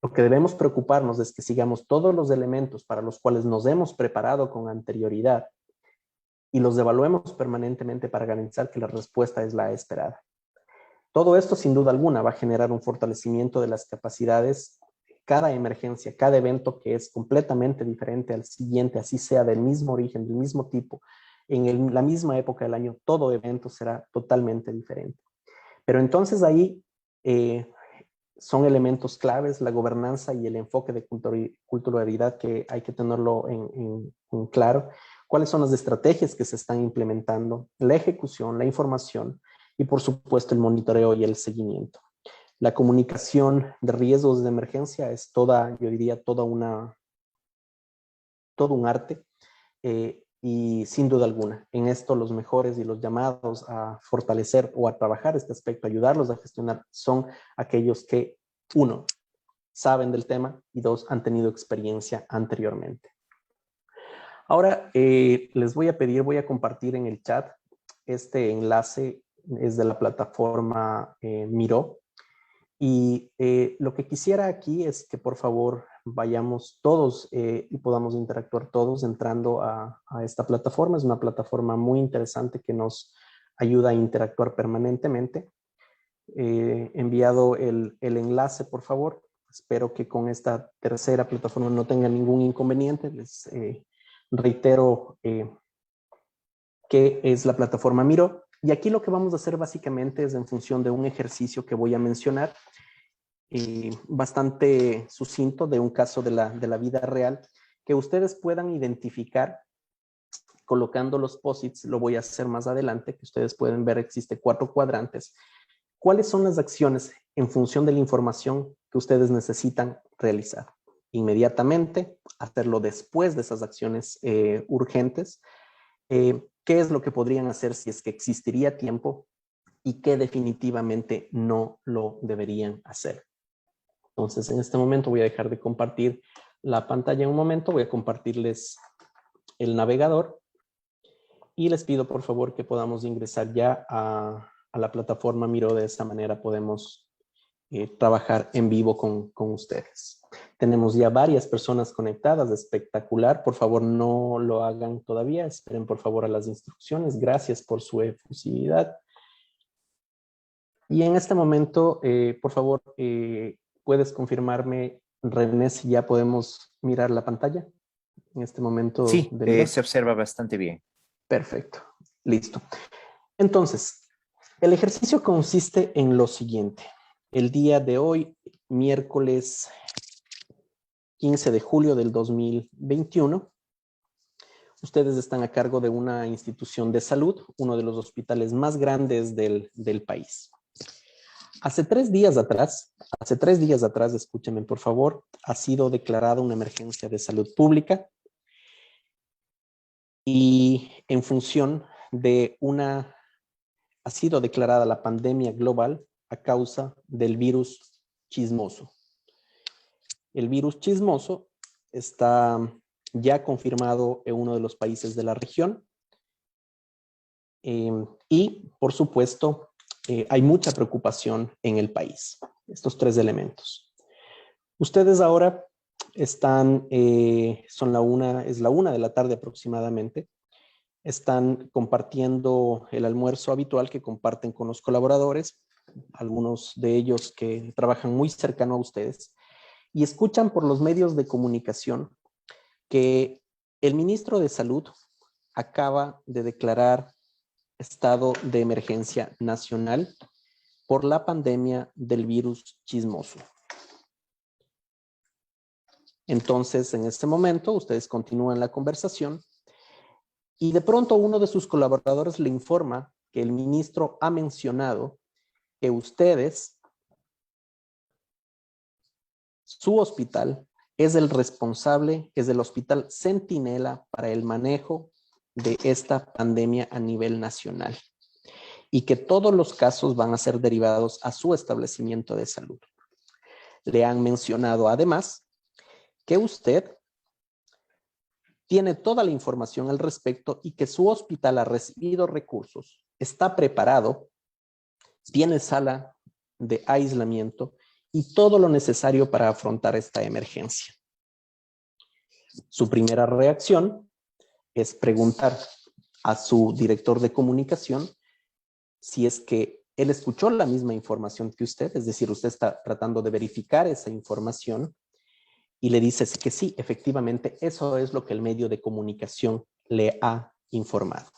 Lo que debemos preocuparnos es que sigamos todos los elementos para los cuales nos hemos preparado con anterioridad y los evaluemos permanentemente para garantizar que la respuesta es la esperada. Todo esto, sin duda alguna, va a generar un fortalecimiento de las capacidades. Cada emergencia, cada evento que es completamente diferente al siguiente, así sea del mismo origen, del mismo tipo, en la misma época del año, todo evento será totalmente diferente. Pero entonces ahí son elementos claves, la gobernanza y el enfoque de culturalidad, que hay que tenerlo en claro. ¿Cuáles son las estrategias que se están implementando? La ejecución, la información y por supuesto el monitoreo y el seguimiento. La comunicación de riesgos de emergencia es yo diría, todo un arte. Y sin duda alguna, en esto los mejores y los llamados a fortalecer o a trabajar este aspecto, ayudarlos a gestionar, son aquellos que, 1, saben del tema y 2, han tenido experiencia anteriormente. Ahora les voy a pedir, voy a compartir en el chat este enlace, es de la plataforma Miro. Y lo que quisiera aquí es que por favor vayamos todos y podamos interactuar todos entrando a esta plataforma. Es una plataforma muy interesante que nos ayuda a interactuar permanentemente. Enviado el enlace, por favor. Espero que con esta tercera plataforma no tengan ningún inconveniente. Les reitero que es la plataforma Miro. Y aquí lo que vamos a hacer básicamente es en función de un ejercicio que voy a mencionar, bastante sucinto, de un caso de la vida real, que ustedes puedan identificar colocando los posits. Lo voy a hacer más adelante, que ustedes pueden ver, existe 4 cuadrantes. ¿Cuáles son las acciones en función de la información que ustedes necesitan realizar? Inmediatamente, hacerlo después de esas acciones urgentes. ¿Qué es lo que podrían hacer si es que existiría tiempo? Y qué definitivamente no lo deberían hacer. Entonces, en este momento voy a dejar de compartir la pantalla un momento. Voy a compartirles el navegador y les pido por favor que podamos ingresar ya a la plataforma Miro. De esta manera podemos trabajar en vivo con ustedes. Tenemos ya varias personas conectadas, espectacular. Por favor, no lo hagan todavía. Esperen por favor a las instrucciones. Gracias por su efusividad. Y en este momento, por favor, ¿puedes confirmarme, René, si ya podemos mirar la pantalla? en este momento Sí, del día? se observa bastante bien. Perfecto, listo. Entonces, el ejercicio consiste en lo siguiente. El día de hoy, miércoles 15 de julio del 2021, ustedes están a cargo de una institución de salud, uno de los hospitales más grandes del país. Hace 3 días atrás, escúchenme por favor, ha sido declarada una emergencia de salud pública y en función de ha sido declarada la pandemia global a causa del virus chismoso. El virus chismoso está ya confirmado en uno de los países de la región y, por supuesto, hay mucha preocupación en el país. Estos 3 elementos. Ustedes ahora están, es la 1 de la tarde aproximadamente, están compartiendo el almuerzo habitual que comparten con los colaboradores, algunos de ellos que trabajan muy cercano a ustedes, y escuchan por los medios de comunicación que el ministro de Salud acaba de declarar estado de emergencia nacional por la pandemia del virus chismoso. Entonces, en este momento, ustedes continúan la conversación y de pronto uno de sus colaboradores le informa que el ministro ha mencionado que ustedes, su hospital, es el responsable, es el hospital centinela para el manejo de esta pandemia a nivel nacional y que todos los casos van a ser derivados a su establecimiento de salud. Le han mencionado además que usted tiene toda la información al respecto y que su hospital ha recibido recursos, está preparado, tiene sala de aislamiento y todo lo necesario para afrontar esta emergencia. Su primera reacción es preguntar a su director de comunicación si es que él escuchó la misma información que usted, es decir, usted está tratando de verificar esa información y le dice que sí, efectivamente, eso es lo que el medio de comunicación le ha informado.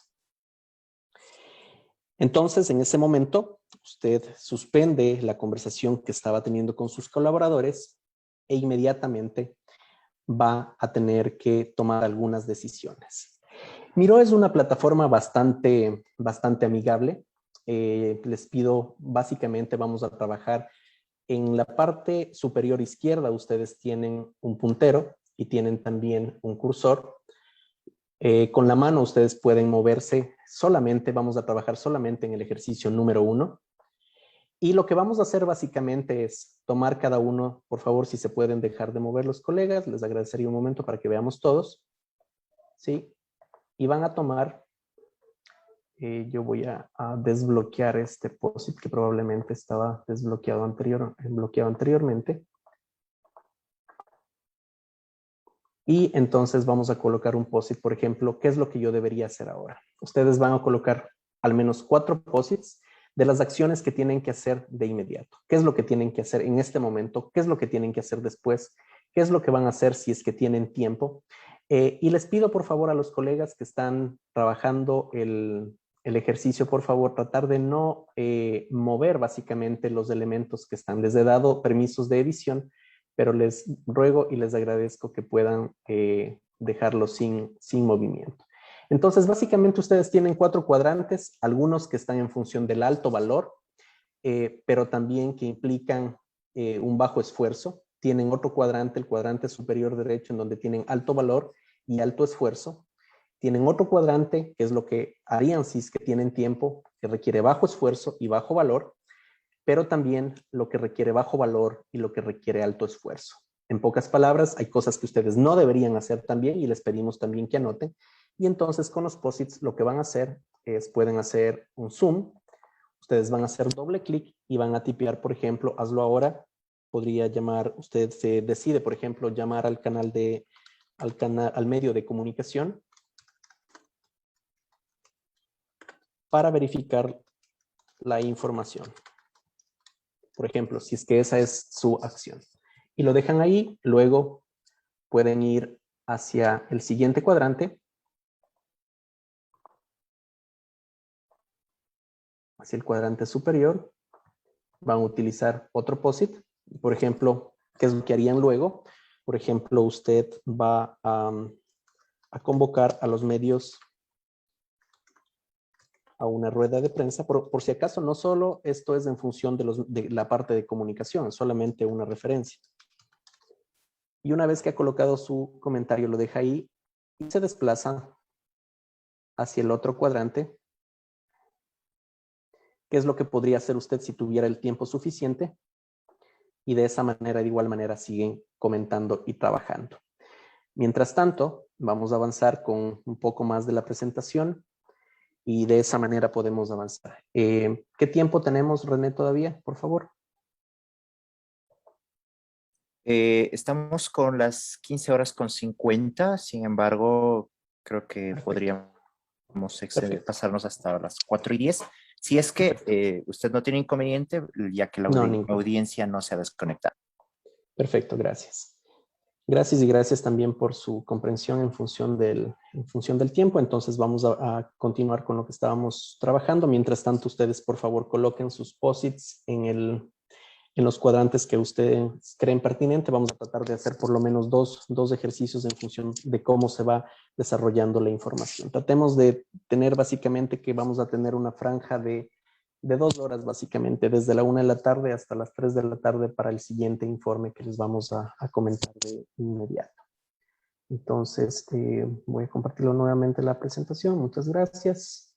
Entonces, en ese momento, usted suspende la conversación que estaba teniendo con sus colaboradores e inmediatamente va a tener que tomar algunas decisiones. Miro es una plataforma bastante amigable. Les pido, básicamente, vamos a trabajar en la parte superior izquierda. Ustedes tienen un puntero y tienen también un cursor. Con la mano ustedes pueden moverse solamente, vamos a trabajar solamente en el ejercicio número 1. Y lo que vamos a hacer básicamente es tomar cada uno, por favor, si se pueden dejar de mover los colegas, les agradecería un momento para que veamos todos. ¿Sí? Y van a tomar, yo voy a desbloquear este POSIT que probablemente estaba bloqueado anteriormente. Y entonces vamos a colocar un POSIT, por ejemplo, ¿qué es lo que yo debería hacer ahora? Ustedes van a colocar al menos 4 POSITs de las acciones que tienen que hacer de inmediato. ¿Qué es lo que tienen que hacer en este momento? ¿Qué es lo que tienen que hacer después? ¿Qué es lo que van a hacer si es que tienen tiempo? Y les pido por favor a los colegas que están trabajando el ejercicio, por favor, tratar de no mover básicamente los elementos que están. Les he dado permisos de edición, pero les ruego y les agradezco que puedan dejarlo sin movimiento. Entonces, básicamente ustedes tienen 4 cuadrantes, algunos que están en función del alto valor, pero también que implican un bajo esfuerzo. Tienen otro cuadrante, el cuadrante superior derecho, en donde tienen alto valor y alto esfuerzo. Tienen otro cuadrante, que es lo que harían si es que tienen tiempo, que requiere bajo esfuerzo y bajo valor, pero también lo que requiere bajo valor y lo que requiere alto esfuerzo. En pocas palabras, hay cosas que ustedes no deberían hacer también y les pedimos también que anoten. Y entonces con los POSITs lo que van a hacer es, pueden hacer un zoom, ustedes van a hacer doble clic y van a tipear, por ejemplo, hazlo ahora. Podría llamar, usted se decide, por ejemplo, llamar al al medio de comunicación para verificar la información. Por ejemplo, si es que esa es su acción. Y lo dejan ahí, luego pueden ir hacia el siguiente cuadrante, hacia el cuadrante superior, van a utilizar otro POSIT. Por ejemplo, ¿qué es lo que harían luego? Por ejemplo, usted va a convocar a los medios a una rueda de prensa. Por si acaso, no solo esto es en función de la parte de comunicación, es solamente una referencia. Y una vez que ha colocado su comentario, lo deja ahí y se desplaza hacia el otro cuadrante. ¿Qué es lo que podría hacer usted si tuviera el tiempo suficiente? Y de esa manera, de igual manera, siguen comentando y trabajando. Mientras tanto, vamos a avanzar con un poco más de la presentación y de esa manera podemos avanzar. ¿Qué tiempo tenemos, René, todavía, por favor? Estamos con las 15:50, sin embargo, creo que Perfecto. podríamos pasarnos hasta las 4:10. Si es que usted no tiene inconveniente, ya que la audiencia no se ha desconectado. Perfecto, gracias. Gracias y gracias también por su comprensión en función del tiempo. Entonces vamos a continuar con lo que estábamos trabajando. Mientras tanto, ustedes por favor coloquen sus posits en los cuadrantes que ustedes creen pertinente. Vamos a tratar de hacer por lo menos dos ejercicios en función de cómo se va desarrollando la información. Tratemos de tener básicamente que vamos a tener una franja de 2 horas básicamente, desde la 1 de la tarde hasta las 3 de la tarde para el siguiente informe que les vamos a comentar de inmediato. Entonces, voy a compartirlo nuevamente la presentación. Muchas gracias.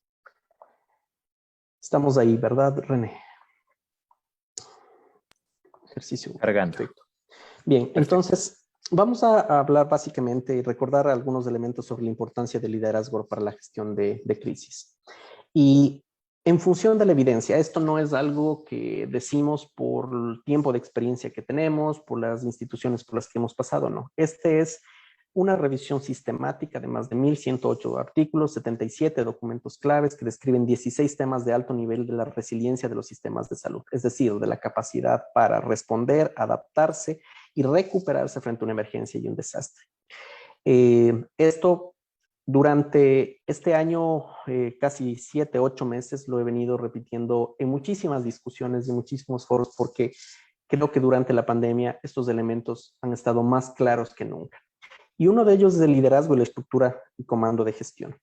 Estamos ahí, ¿verdad, René? Ejercicio. Cargando. Perfecto. Bien, entonces vamos a hablar básicamente y recordar algunos elementos sobre la importancia del liderazgo para la gestión de crisis. Y en función de la evidencia, esto no es algo que decimos por el tiempo de experiencia que tenemos, por las instituciones por las que hemos pasado, no. Este es una revisión sistemática de más de 1,108 artículos, 77 documentos claves que describen 16 temas de alto nivel de la resiliencia de los sistemas de salud, es decir, de la capacidad para responder, adaptarse y recuperarse frente a una emergencia y un desastre. Esto durante este año, casi 7, 8 meses, lo he venido repitiendo en muchísimas discusiones y muchísimos foros porque creo que durante la pandemia estos elementos han estado más claros que nunca. Y uno de ellos es el liderazgo y la estructura y comando de gestión.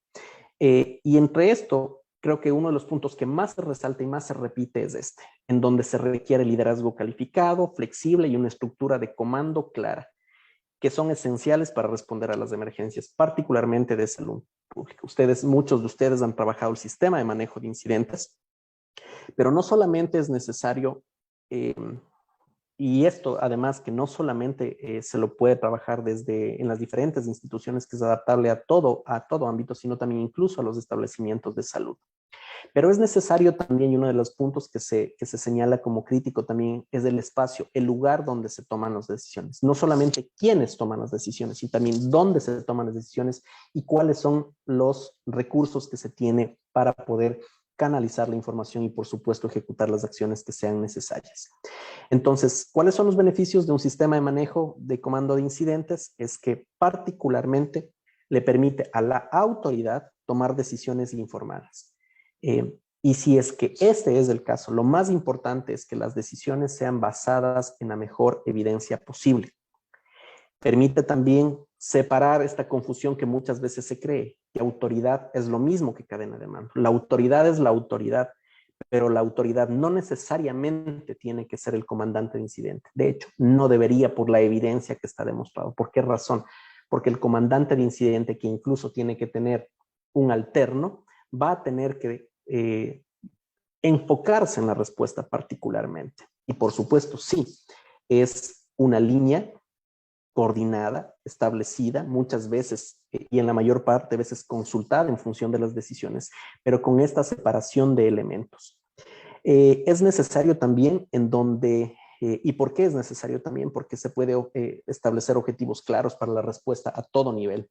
Y entre esto, creo que uno de los puntos que más se resalta y más se repite es este, en donde se requiere liderazgo calificado, flexible y una estructura de comando clara, que son esenciales para responder a las emergencias, particularmente de salud pública. Muchos de ustedes han trabajado el sistema de manejo de incidentes, pero no solamente es necesario, y esto además que no solamente se lo puede trabajar en las diferentes instituciones, que es adaptable a todo ámbito, sino también incluso a los establecimientos de salud. Pero es necesario también, y uno de los puntos que se señala como crítico también es el espacio, el lugar donde se toman las decisiones. No solamente quiénes toman las decisiones, sino también dónde se toman las decisiones y cuáles son los recursos que se tiene para poder canalizar la información y, por supuesto, ejecutar las acciones que sean necesarias. Entonces, ¿cuáles son los beneficios de un sistema de manejo de comando de incidentes? Es que particularmente le permite a la autoridad tomar decisiones informadas. Y si es que este es el caso, lo más importante es que las decisiones sean basadas en la mejor evidencia posible. Permite también separar esta confusión que muchas veces se cree, que autoridad es lo mismo que cadena de mando. La autoridad es la autoridad, pero la autoridad no necesariamente tiene que ser el comandante de incidente. De hecho, no debería, por la evidencia que está demostrado. ¿Por qué razón? Porque el comandante de incidente, que incluso tiene que tener un alterno, va a tener que enfocarse en la respuesta particularmente. Y por supuesto, sí, es una línea coordinada, establecida, muchas veces y en la mayor parte de veces consultada en función de las decisiones, pero con esta separación de elementos. Es necesario también ¿y por qué es necesario también? Porque se puede establecer objetivos claros para la respuesta a todo nivel.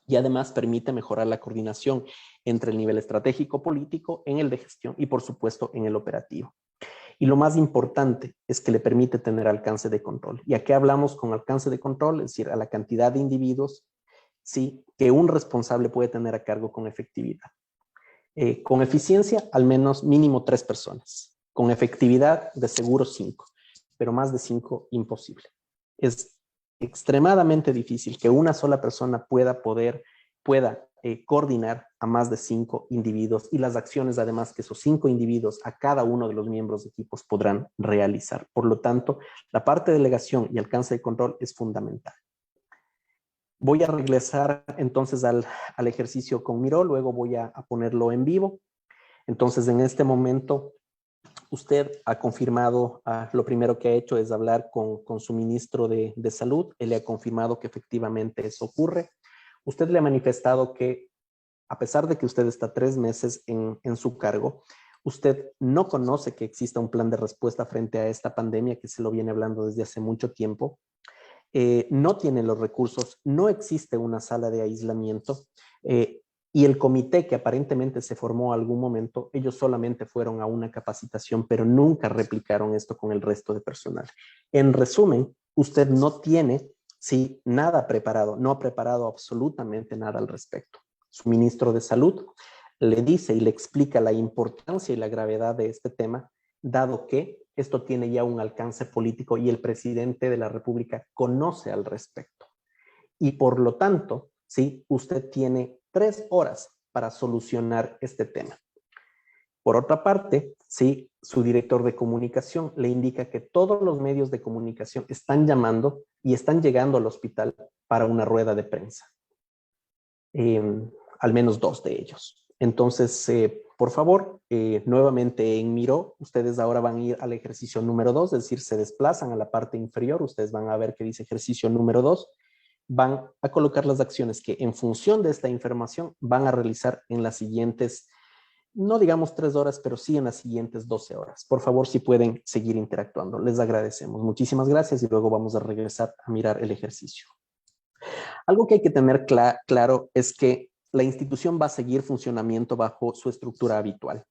Y además permite mejorar la coordinación entre el nivel estratégico político, en el de gestión y por supuesto en el operativo. Y lo más importante es que le permite tener alcance de control. ¿Y a qué hablamos con alcance de control? Es decir, a la cantidad de individuos sí, que un responsable puede tener a cargo con efectividad. Con eficiencia, al menos mínimo 3 personas. Con efectividad, de seguro 5, pero más de 5, imposible. Es extremadamente difícil que una sola persona pueda coordinar a más de 5 individuos y las acciones, además, que esos 5 individuos a cada uno de los miembros de equipos podrán realizar. Por lo tanto, la parte de delegación y alcance de control es fundamental. Voy a regresar entonces al ejercicio con Miro, luego voy a ponerlo en vivo. Entonces, en este momento, usted ha confirmado, lo primero que ha hecho es hablar con su ministro de Salud. Él le ha confirmado que efectivamente eso ocurre. Usted le ha manifestado que, a pesar de que usted está 3 meses en su cargo, usted no conoce que exista un plan de respuesta frente a esta pandemia que se lo viene hablando desde hace mucho tiempo. No tiene los recursos, no existe una sala de aislamiento y el comité que aparentemente se formó algún momento, ellos solamente fueron a una capacitación, pero nunca replicaron esto con el resto de personal. En resumen, usted no tiene nada preparado, no ha preparado absolutamente nada al respecto. Su ministro de Salud le dice y le explica la importancia y la gravedad de este tema, dado que esto tiene ya un alcance político y el presidente de la República conoce al respecto. Y por lo tanto, usted tiene 3 horas para solucionar este tema. Por otra parte, su director de comunicación le indica que todos los medios de comunicación están llamando y están llegando al hospital para una rueda de prensa. Al menos 2 de ellos. Entonces, por favor, nuevamente en Miro, ustedes ahora van a ir al ejercicio número 2, es decir, se desplazan a la parte inferior, ustedes van a ver que dice ejercicio número 2, van a colocar las acciones que en función de esta información van a realizar en las siguientes, no digamos 3 horas, pero sí en las siguientes 12 horas. Por favor, si pueden seguir interactuando, les agradecemos. Muchísimas gracias y luego vamos a regresar a mirar el ejercicio. Algo que hay que tener claro es que la institución va a seguir funcionamiento bajo su estructura habitual,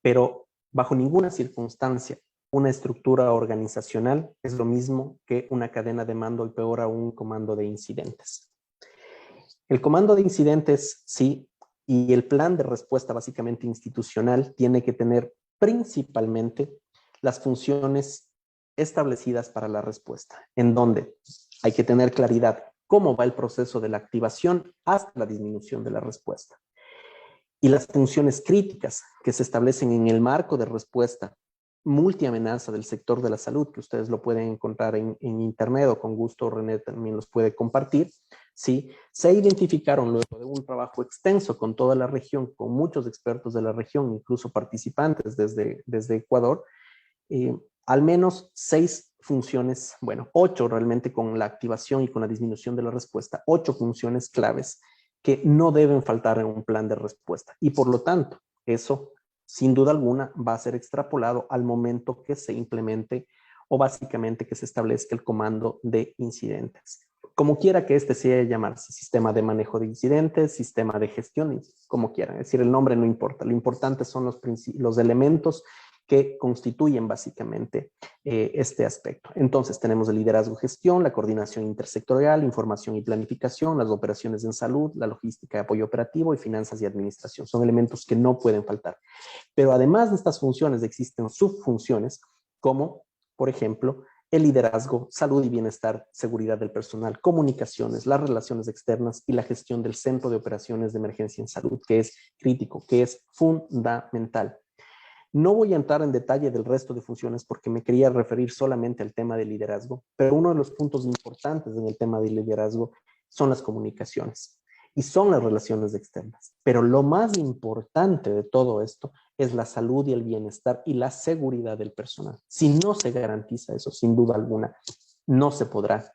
pero bajo ninguna circunstancia una estructura organizacional es lo mismo que una cadena de mando y peor aún un comando de incidentes. El comando de incidentes, y el plan de respuesta básicamente institucional tiene que tener principalmente las funciones establecidas para la respuesta, en donde hay que tener claridad cómo va el proceso de la activación hasta la disminución de la respuesta. Y las funciones críticas que se establecen en el marco de respuesta multiamenaza del sector de la salud, que ustedes lo pueden encontrar en internet o con gusto René también los puede compartir, se identificaron luego de un trabajo extenso con toda la región, con muchos expertos de la región, incluso participantes desde Ecuador, al menos 6 funciones, 8 realmente con la activación y con la disminución de la respuesta, 8 funciones claves que no deben faltar en un plan de respuesta. Y por lo tanto, eso sin duda alguna va a ser extrapolado al momento que se implemente o básicamente que se establezca el comando de incidentes. Como quiera que este sea llamarse, sistema de manejo de incidentes, sistema de gestión, como quieran. Es decir, el nombre no importa. Lo importante son los elementos que constituyen básicamente este aspecto. Entonces tenemos el liderazgo, gestión, la coordinación intersectorial, información y planificación, las operaciones en salud, la logística de apoyo operativo y finanzas y administración. Son elementos que no pueden faltar. Pero además de estas funciones existen subfunciones como, por ejemplo, el liderazgo, salud y bienestar, seguridad del personal, comunicaciones, las relaciones externas y la gestión del centro de operaciones de emergencia en salud, que es crítico, que es fundamental. No voy a entrar en detalle del resto de funciones porque me quería referir solamente al tema del liderazgo, pero uno de los puntos importantes en el tema del liderazgo son las comunicaciones y son las relaciones externas. Pero lo más importante de todo esto es la salud y el bienestar y la seguridad del personal. Si no se garantiza eso, sin duda alguna, no se podrá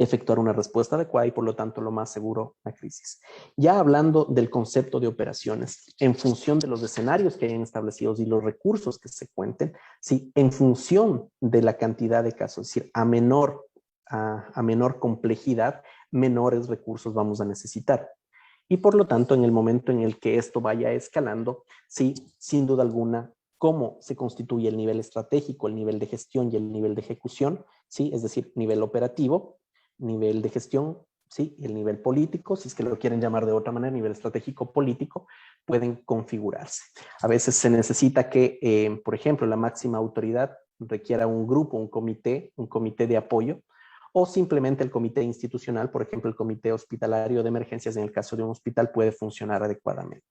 efectuar una respuesta adecuada y por lo tanto lo más seguro, la crisis. Ya hablando del concepto de operaciones, en función de los escenarios que hayan establecidos y los recursos que se cuenten, en función de la cantidad de casos, es decir, a menor complejidad, menores recursos vamos a necesitar. Y por lo tanto, en el momento en el que esto vaya escalando, sin duda alguna, cómo se constituye el nivel estratégico, el nivel de gestión y el nivel de ejecución, es decir, nivel operativo, nivel de gestión, ¿sí? Y el nivel político, si es que lo quieren llamar de otra manera, nivel estratégico político, pueden configurarse. A veces se necesita que, por ejemplo, la máxima autoridad requiera un grupo, un comité de apoyo, o simplemente el comité institucional, por ejemplo, el comité hospitalario de emergencias en el caso de un hospital puede funcionar adecuadamente.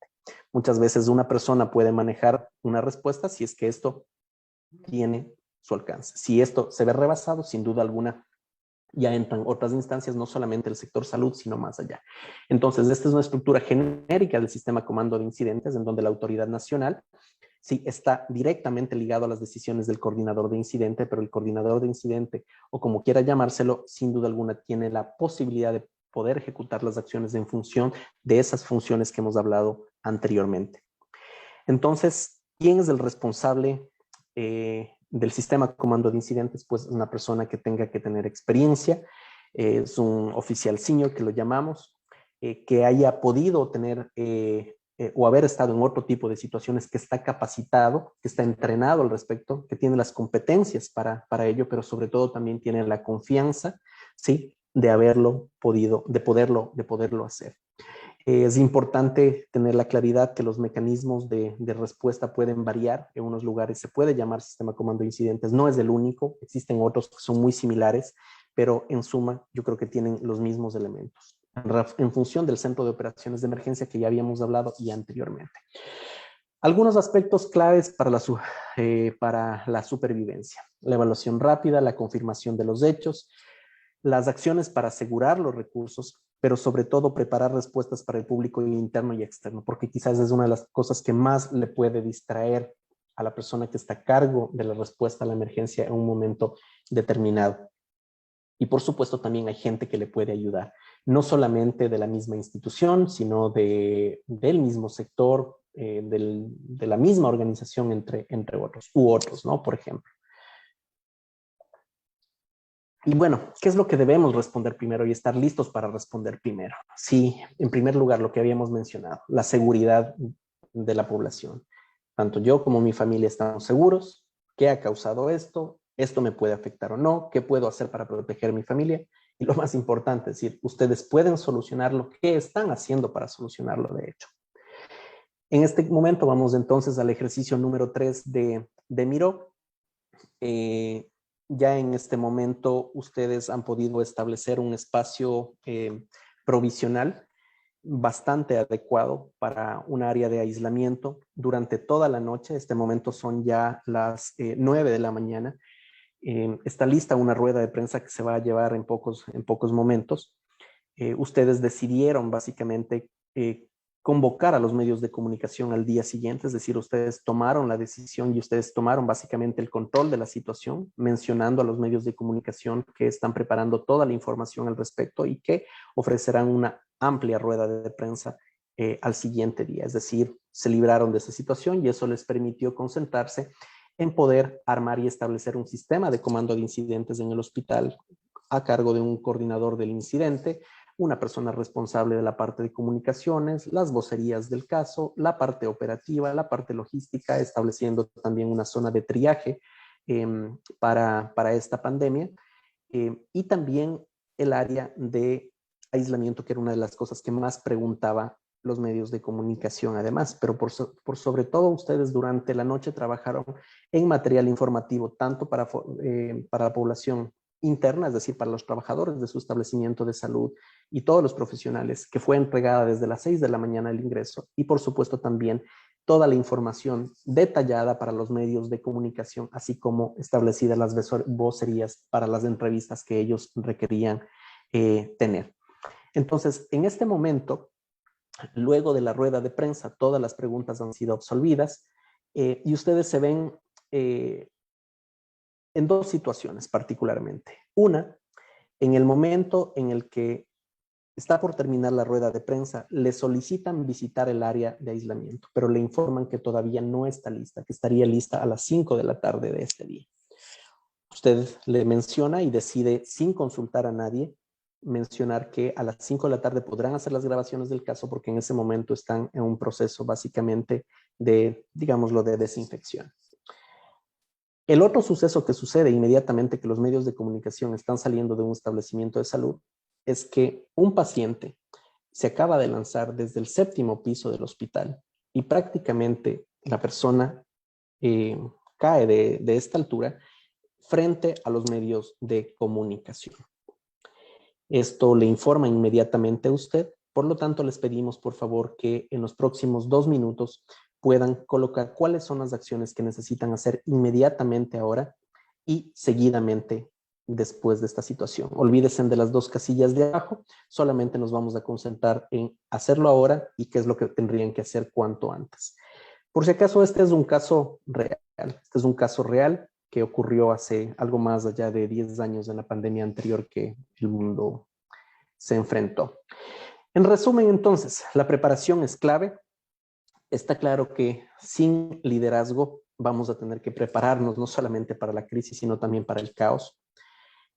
Muchas veces una persona puede manejar una respuesta si es que esto tiene su alcance. Si esto se ve rebasado, sin duda alguna, ya entran otras instancias, no solamente el sector salud, sino más allá. Entonces, esta es una estructura genérica del sistema comando de incidentes, en donde la autoridad nacional sí está directamente ligado a las decisiones del coordinador de incidente, pero el coordinador de incidente, o como quiera llamárselo, sin duda alguna tiene la posibilidad de poder ejecutar las acciones en función de esas funciones que hemos hablado anteriormente. Entonces, ¿quién es el responsable del sistema comando de incidentes? Pues una persona que tenga que tener experiencia, es un oficial senior que lo llamamos, que haya podido tener o haber estado en otro tipo de situaciones, que está capacitado, que está entrenado al respecto, que tiene las competencias para ello, pero sobre todo también tiene la confianza, ¿sí? De haberlo podido, de poderlo hacer. Es importante tener la claridad que los mecanismos de respuesta pueden variar. En unos lugares se puede llamar sistema comando de incidentes, no es el único, existen otros que son muy similares, pero en suma yo creo que tienen los mismos elementos, en función del centro de operaciones de emergencia que ya habíamos hablado y anteriormente. Algunos aspectos claves para la supervivencia: la evaluación rápida, la confirmación de los hechos, las acciones para asegurar los recursos, pero sobre todo preparar respuestas para el público interno y externo, porque quizás es una de las cosas que más le puede distraer a la persona que está a cargo de la respuesta a la emergencia en un momento determinado. Y por supuesto también hay gente que le puede ayudar, no solamente de la misma institución, sino del mismo sector, de la misma organización entre otros, ¿no? Por ejemplo. Y bueno, ¿qué es lo que debemos responder primero y estar listos para responder primero? Sí, en primer lugar, lo que habíamos mencionado, la seguridad de la población. Tanto yo como mi familia estamos seguros. ¿Qué ha causado esto? ¿Esto me puede afectar o no? ¿Qué puedo hacer para proteger a mi familia? Y lo más importante, es decir, ustedes pueden solucionarlo. ¿Qué están haciendo para solucionarlo, de hecho? En este momento vamos entonces al ejercicio número 3 de Miro. Ya en este momento ustedes han podido establecer un espacio provisional bastante adecuado para un área de aislamiento durante toda la noche. Este momento son ya las 9 de la mañana. Está lista una rueda de prensa que se va a llevar en pocos momentos. Ustedes decidieron básicamente convocar a los medios de comunicación al día siguiente, es decir, ustedes tomaron la decisión y ustedes tomaron básicamente el control de la situación, mencionando a los medios de comunicación que están preparando toda la información al respecto y que ofrecerán una amplia rueda de prensa al siguiente día. Es decir, se libraron de esa situación y eso les permitió concentrarse en poder armar y establecer un sistema de comando de incidentes en el hospital a cargo de un coordinador del incidente, una persona responsable de la parte de comunicaciones, las vocerías del caso, la parte operativa, la parte logística, estableciendo también una zona de triaje para esta pandemia, y también el área de aislamiento, que era una de las cosas que más preguntaba los medios de comunicación además, pero por sobre todo ustedes durante la noche trabajaron en material informativo, tanto para la población interna, es decir, para los trabajadores de su establecimiento de salud y todos los profesionales, que fue entregada desde las 6 de la mañana el ingreso, y por supuesto también toda la información detallada para los medios de comunicación, así como establecidas las vocerías para las entrevistas que ellos requerían tener. Entonces, en este momento, luego de la rueda de prensa, todas las preguntas han sido absolvidas y ustedes se ven en dos situaciones particularmente. Una, en el momento en el que está por terminar la rueda de prensa, le solicitan visitar el área de aislamiento, pero le informan que todavía no está lista, que estaría lista a las 5 de la tarde de este día. Usted le menciona y decide, sin consultar a nadie, mencionar que a las 5 de la tarde podrán hacer las grabaciones del caso porque en ese momento están en un proceso básicamente de, digámoslo, de desinfección. El otro suceso que sucede inmediatamente que los medios de comunicación están saliendo de un establecimiento de salud es que un paciente se acaba de lanzar desde el 7º piso del hospital y prácticamente la persona cae de esta altura frente a los medios de comunicación. Esto le informa inmediatamente a usted, por lo tanto les pedimos por favor que en los próximos 2 minutos puedan colocar cuáles son las acciones que necesitan hacer inmediatamente ahora y seguidamente después de esta situación. Olvídense de las 2 casillas de abajo, solamente nos vamos a concentrar en hacerlo ahora y qué es lo que tendrían que hacer cuanto antes. Por si acaso, este es un caso real. Este es un caso real que ocurrió hace algo más allá de 10 años en la pandemia anterior que el mundo se enfrentó. En resumen, entonces, la preparación es clave. Está claro que sin liderazgo vamos a tener que prepararnos no solamente para la crisis, sino también para el caos.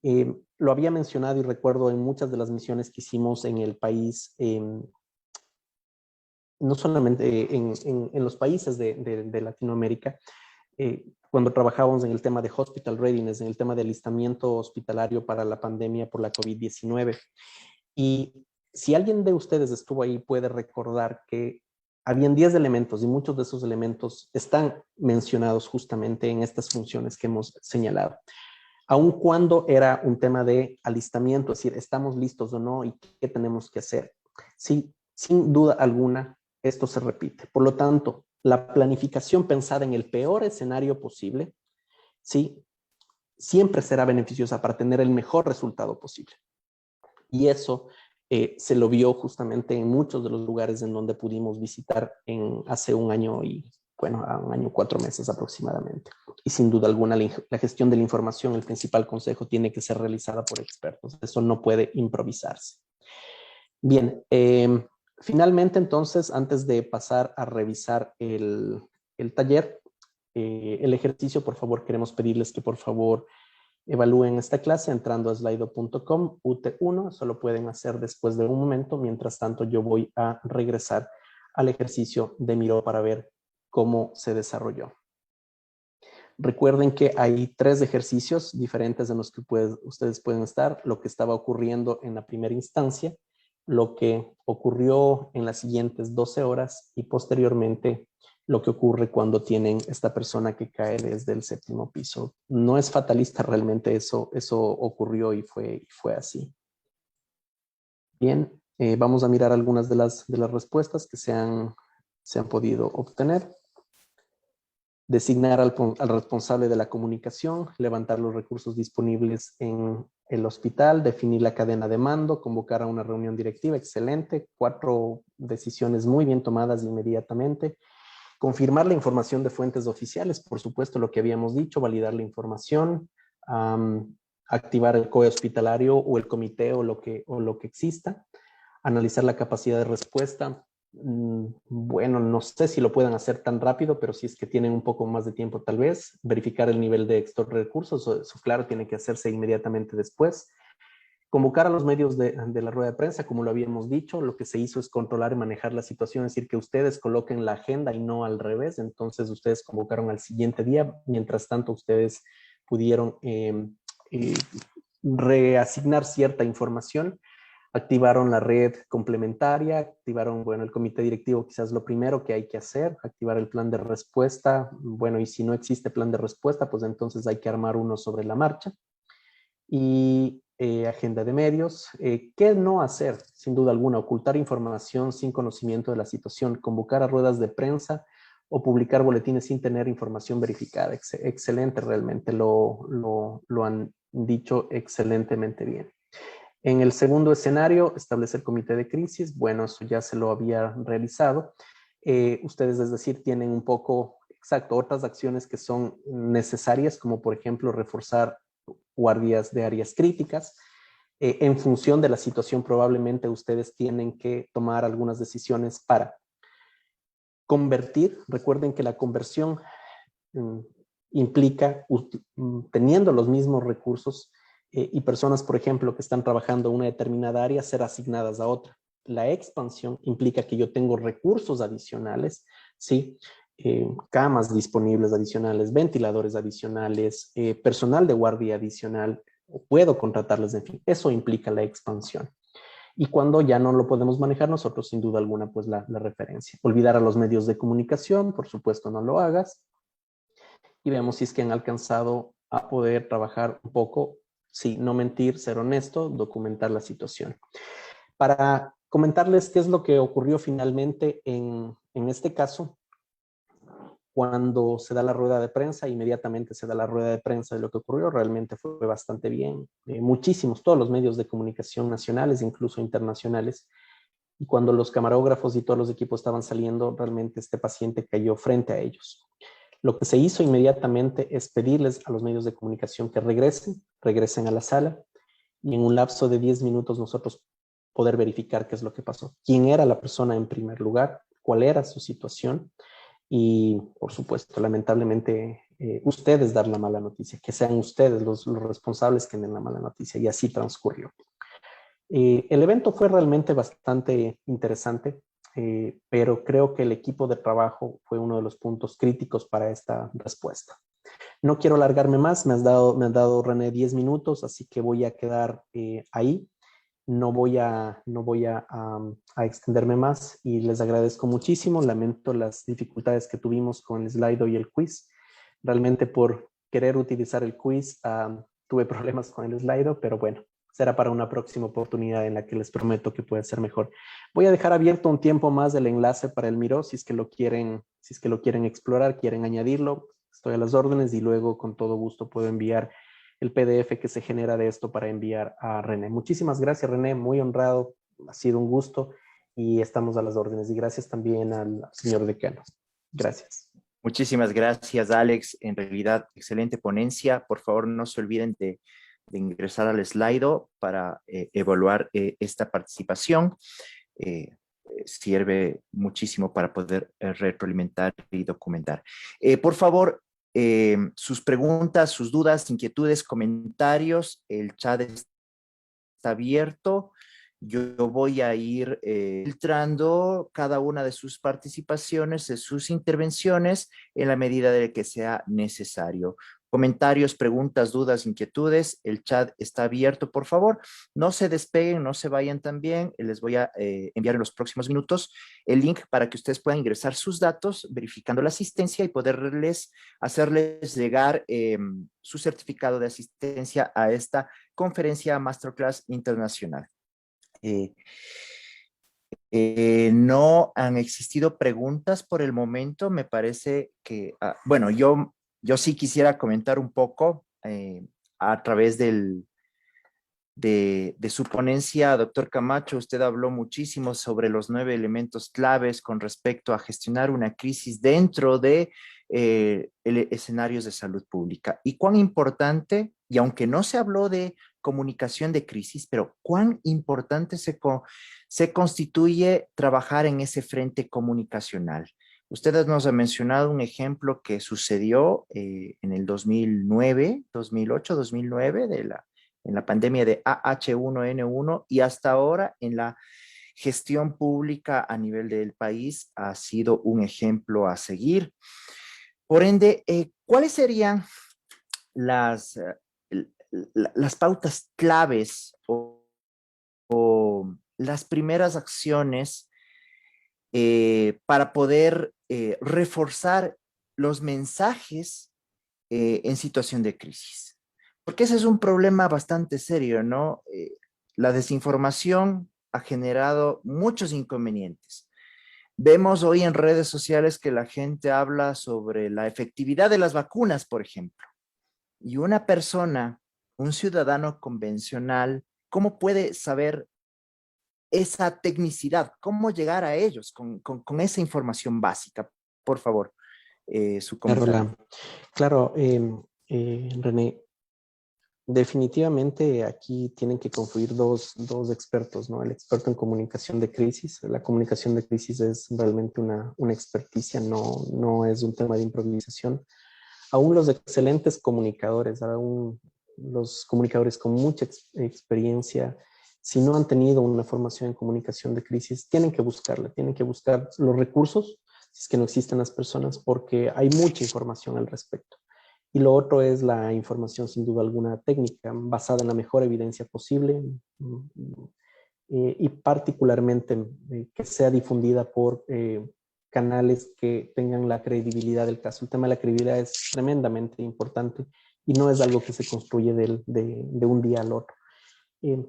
Lo había mencionado y recuerdo en muchas de las misiones que hicimos en el país, no solamente en los países de Latinoamérica, cuando trabajábamos en el tema de hospital readiness, en el tema de alistamiento hospitalario para la pandemia por la COVID-19. Y si alguien de ustedes estuvo ahí, puede recordar que habían 10 elementos y muchos de esos elementos están mencionados justamente en estas funciones que hemos señalado. Aun cuando era un tema de alistamiento, es decir, ¿estamos listos o no y qué tenemos que hacer? Sí, sin duda alguna, esto se repite. Por lo tanto, la planificación pensada en el peor escenario posible, sí, siempre será beneficiosa para tener el mejor resultado posible. Y eso se lo vio justamente en muchos de los lugares en donde pudimos visitar hace un año y, bueno, a un año, 4 meses aproximadamente. Y sin duda alguna, la gestión de la información, el principal consejo, tiene que ser realizada por expertos. Eso no puede improvisarse. Bien, finalmente, entonces, antes de pasar a revisar el taller, el ejercicio, por favor, queremos pedirles que por favor evalúen esta clase entrando a slido.com, UT1, eso lo pueden hacer después de un momento. Mientras tanto, yo voy a regresar al ejercicio de Miro para ver cómo se desarrolló. Recuerden que hay 3 ejercicios diferentes en los que ustedes pueden estar: lo que estaba ocurriendo en la primera instancia, lo que ocurrió en las siguientes 12 horas y posteriormente lo que ocurre cuando tienen esta persona que cae desde el 7º piso. No es fatalista, realmente eso ocurrió y fue así. Bien, vamos a mirar algunas de las respuestas que se han podido obtener. Designar al responsable de la comunicación, levantar los recursos disponibles en el hospital, definir la cadena de mando, convocar a una reunión directiva, excelente, 4 decisiones muy bien tomadas inmediatamente. Confirmar la información de fuentes oficiales, por supuesto, lo que habíamos dicho, validar la información, activar el COE hospitalario o el comité o lo que exista, analizar la capacidad de respuesta. Bueno, no sé si lo puedan hacer tan rápido, pero si es que tienen un poco más de tiempo tal vez, verificar el nivel de extor recursos, eso claro, tiene que hacerse inmediatamente después. Convocar a los medios de la rueda de prensa, como lo habíamos dicho, lo que se hizo es controlar y manejar la situación, es decir, que ustedes coloquen la agenda y no al revés. Entonces ustedes convocaron al siguiente día, mientras tanto ustedes pudieron reasignar cierta información, activaron la red complementaria, activaron, bueno, el comité directivo, quizás lo primero que hay que hacer, activar el plan de respuesta. Bueno, y si no existe plan de respuesta, pues entonces hay que armar uno sobre la marcha. Y agenda de medios. ¿Qué no hacer? Sin duda alguna, ocultar información sin conocimiento de la situación, convocar a ruedas de prensa o publicar boletines sin tener información verificada. Excelente, realmente lo han dicho excelentemente bien. En el segundo escenario, establecer comité de crisis. Bueno, eso ya se lo había realizado. Ustedes, es decir, tienen un poco, exacto, otras acciones que son necesarias, como por ejemplo reforzar guardias de áreas críticas. En función de la situación, probablemente ustedes tienen que tomar algunas decisiones para convertir. Recuerden que la conversión implica teniendo los mismos recursos y personas, por ejemplo, que están trabajando en una determinada área, ser asignadas a otra. La expansión implica que yo tengo recursos adicionales, ¿sí? Camas disponibles adicionales, ventiladores adicionales, personal de guardia adicional, puedo contratarles, en fin, eso implica la expansión. Y cuando ya no lo podemos manejar nosotros, sin duda alguna, pues la referencia. Olvidar a los medios de comunicación, por supuesto no lo hagas. Y veamos si es que han alcanzado a poder trabajar un poco, sí, no mentir, ser honesto, documentar la situación. Para comentarles qué es lo que ocurrió finalmente en este caso, cuando se da la rueda de prensa, inmediatamente se da la rueda de prensa de lo que ocurrió, realmente fue bastante bien. Muchísimos, todos los medios de comunicación nacionales, incluso internacionales, y cuando los camarógrafos y todos los equipos estaban saliendo, realmente este paciente cayó frente a ellos. Lo que se hizo inmediatamente es pedirles a los medios de comunicación que regresen a la sala, y en un lapso de 10 minutos nosotros poder verificar qué es lo que pasó. ¿Quién era la persona en primer lugar? ¿Cuál era su situación? Y, por supuesto, lamentablemente, ustedes dar la mala noticia, que sean ustedes los responsables que den la mala noticia, y así transcurrió. El evento fue realmente bastante interesante, pero creo que el equipo de trabajo fue uno de los puntos críticos para esta respuesta. No quiero alargarme más, me has dado René 10 minutos, así que voy a quedar ahí. No voy a extenderme más y les agradezco muchísimo. Lamento las dificultades que tuvimos con el Slido y el quiz. Realmente por querer utilizar el quiz tuve problemas con el Slido, pero bueno, será para una próxima oportunidad en la que les prometo que puede ser mejor. Voy a dejar abierto un tiempo más el enlace para el Miro, si es que lo quieren explorar, quieren añadirlo. Estoy a las órdenes y luego con todo gusto puedo enviar el PDF que se genera de esto para enviar a René. Muchísimas gracias, René, muy honrado, ha sido un gusto y estamos a las órdenes. Y gracias también al señor decano. Gracias. Muchísimas gracias, Alex. En realidad, excelente ponencia. Por favor, no se olviden de ingresar al Slido para evaluar esta participación. Sirve muchísimo para poder retroalimentar y documentar. Por favor, sus preguntas, sus dudas, inquietudes, comentarios, el chat está abierto. Yo voy a ir filtrando cada una de sus participaciones, de sus intervenciones, en la medida de que sea necesario. Comentarios, preguntas, dudas, inquietudes, el chat está abierto, por favor. No se despeguen, no se vayan también. Les voy a enviar en los próximos minutos el link para que ustedes puedan ingresar sus datos, verificando la asistencia y poderles hacerles llegar su certificado de asistencia a esta conferencia Masterclass Internacional. No han existido preguntas por el momento. Me parece que, bueno, yo sí quisiera comentar un poco a través de su ponencia, doctor Camacho. Usted habló muchísimo sobre los 9 elementos claves con respecto a gestionar una crisis dentro de escenarios de salud pública. Y cuán importante, y aunque no se habló de comunicación de crisis, pero cuán importante se constituye trabajar en ese frente comunicacional. Ustedes nos han mencionado un ejemplo que sucedió en el 2009, 2008, 2009, en la pandemia de AH1N1, y hasta ahora en la gestión pública a nivel del país ha sido un ejemplo a seguir. Por ende, ¿cuáles serían las pautas claves o las primeras acciones para poder reforzar los mensajes en situación de crisis? Porque ese es un problema bastante serio, ¿no? La desinformación ha generado muchos inconvenientes. Vemos hoy en redes sociales que la gente habla sobre la efectividad de las vacunas, por ejemplo. Y una persona, un ciudadano convencional, ¿cómo puede saber esa tecnicidad? ¿Cómo llegar a ellos con esa información básica? Por favor, su comentario. Claro, René, definitivamente aquí tienen que confluir dos expertos, ¿no? El experto en comunicación de crisis. La comunicación de crisis es realmente una experticia, no es un tema de improvisación. Aún los excelentes comunicadores, aún los comunicadores con mucha experiencia, si no han tenido una formación en comunicación de crisis, tienen que buscarla, tienen que buscar los recursos, si es que no existen las personas, porque hay mucha información al respecto. Y lo otro es la información, sin duda alguna, técnica, basada en la mejor evidencia posible, y particularmente que sea difundida por canales que tengan la credibilidad del caso. El tema de la credibilidad es tremendamente importante y no es algo que se construye de un día al otro.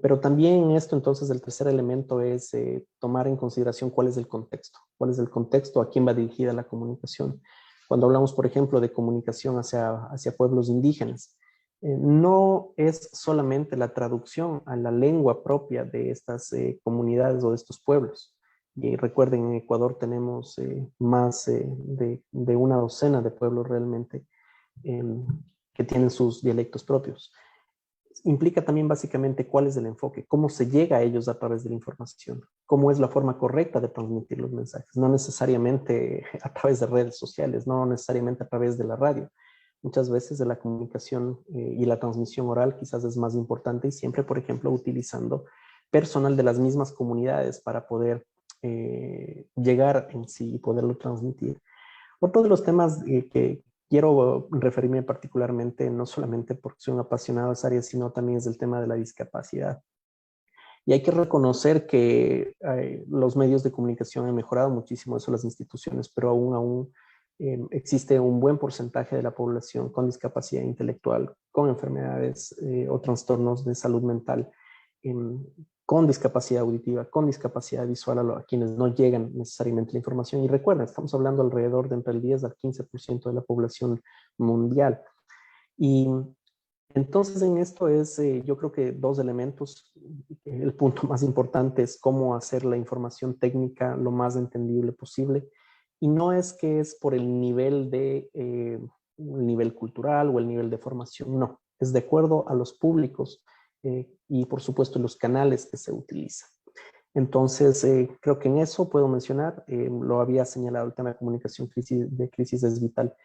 Pero también en esto, entonces, el tercer elemento es tomar en consideración cuál es el contexto, a quién va dirigida la comunicación. Cuando hablamos, por ejemplo, de comunicación hacia pueblos indígenas, no es solamente la traducción a la lengua propia de estas comunidades o de estos pueblos. Y recuerden, en Ecuador tenemos más de una docena de pueblos realmente que tienen sus dialectos propios. Implica también básicamente cuál es el enfoque, cómo se llega a ellos a través de la información, cómo es la forma correcta de transmitir los mensajes, no necesariamente a través de redes sociales, no necesariamente a través de la radio. Muchas veces de la comunicación y la transmisión oral quizás es más importante y siempre, por ejemplo, utilizando personal de las mismas comunidades para poder llegar en sí y poderlo transmitir. Otro de los temas que quiero referirme particularmente, no solamente porque soy un apasionado de esa área, sino también es el tema de la discapacidad. Y hay que reconocer que los medios de comunicación han mejorado muchísimo, eso las instituciones, pero aún existe un buen porcentaje de la población con discapacidad intelectual, con enfermedades o trastornos de salud mental, con discapacidad auditiva, con discapacidad visual, a quienes no llegan necesariamente la información. Y recuerden, estamos hablando alrededor de entre el 10 al 15% de la población mundial. Y entonces en esto yo creo que dos elementos. El punto más importante es cómo hacer la información técnica lo más entendible posible. Y no es que es por el nivel el nivel cultural o el nivel de formación, no. Es de acuerdo a los públicos y por supuesto los canales que se utilizan. Entonces, creo que en eso puedo mencionar, lo había señalado, el tema de comunicación de crisis es vital.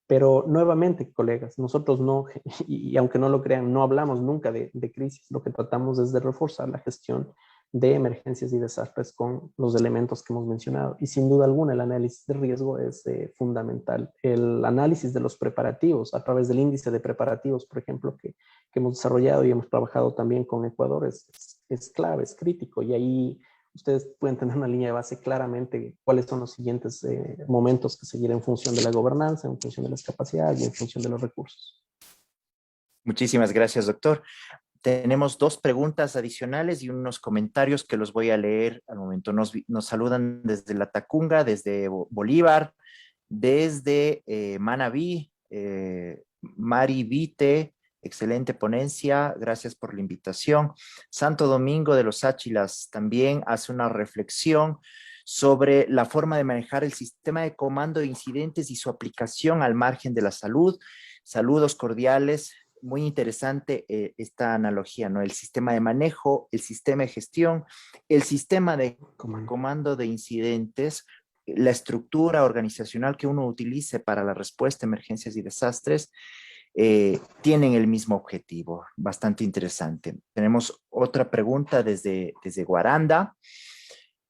Pero nuevamente, colegas, nosotros no, y aunque no lo crean, no hablamos nunca de crisis. Lo que tratamos es de reforzar la gestión de emergencias y desastres con los elementos que hemos mencionado. Y sin duda alguna, el análisis de riesgo es fundamental. El análisis de los preparativos a través del índice de preparativos, por ejemplo, que hemos desarrollado y hemos trabajado también con Ecuador, es clave, es crítico. Y ahí ustedes pueden tener una línea de base claramente cuáles son los siguientes momentos que seguir en función de la gobernanza, en función de las capacidades y en función de los recursos. Muchísimas gracias, doctor. Tenemos dos preguntas adicionales y unos comentarios que los voy a leer al momento. Nos saludan desde La Tacunga, desde Bolívar, desde Manabí, Mari Vite, excelente ponencia, gracias por la invitación. Santo Domingo de los Áchilas también hace una reflexión sobre la forma de manejar el sistema de comando de incidentes y su aplicación al margen de la salud. Saludos cordiales. Muy interesante esta analogía, ¿no? El sistema de manejo, el sistema de gestión, el sistema de comando de incidentes, la estructura organizacional que uno utilice para la respuesta a emergencias y desastres, tienen el mismo objetivo. Bastante interesante. Tenemos otra pregunta desde Guaranda.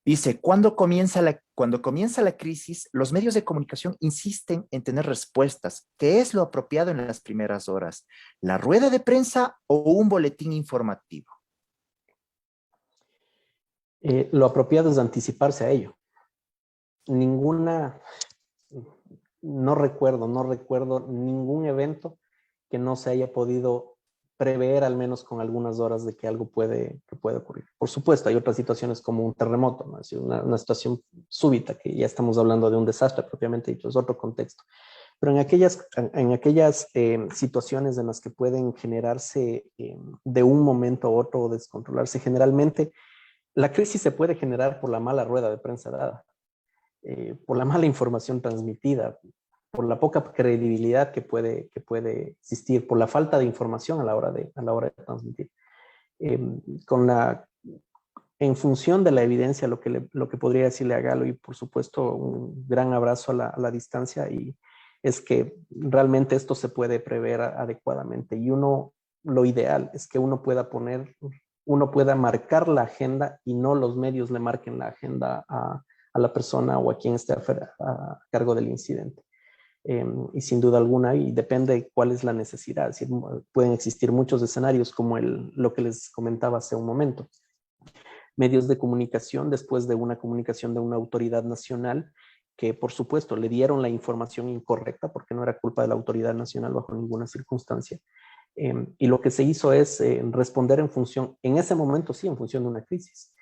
Dice, cuando comienza la crisis, los medios de comunicación insisten en tener respuestas. ¿Qué es lo apropiado en las primeras horas? ¿La rueda de prensa o un boletín informativo? Lo apropiado es anticiparse a ello. No recuerdo ningún evento que no se haya podido prever al menos con algunas horas de que algo puede ocurrir. Por supuesto, hay otras situaciones como un terremoto, ¿no? Es una situación súbita, que ya estamos hablando de un desastre propiamente dicho, es otro contexto. Pero en aquellas situaciones en las que pueden generarse de un momento a otro o descontrolarse, generalmente la crisis se puede generar por la mala rueda de prensa dada, por la mala información transmitida, por la poca credibilidad que puede existir, por la falta de información a la hora de transmitir. En función de la evidencia, lo que podría decirle a Galo, y por supuesto un gran abrazo a la distancia, y es que realmente esto se puede prever adecuadamente. Y lo ideal es que uno pueda marcar la agenda y no los medios le marquen la agenda a la persona o a quien esté a cargo del incidente. Y sin duda alguna, y depende de cuál es la necesidad. Es decir, pueden existir muchos escenarios como lo que les comentaba hace un momento. medios de comunicación después de una comunicación de una autoridad nacional que, por supuesto, le dieron la información incorrecta porque no era culpa de la autoridad nacional bajo ninguna circunstancia. Y lo que se hizo es responder en función, en ese momento sí, en función de una crisis.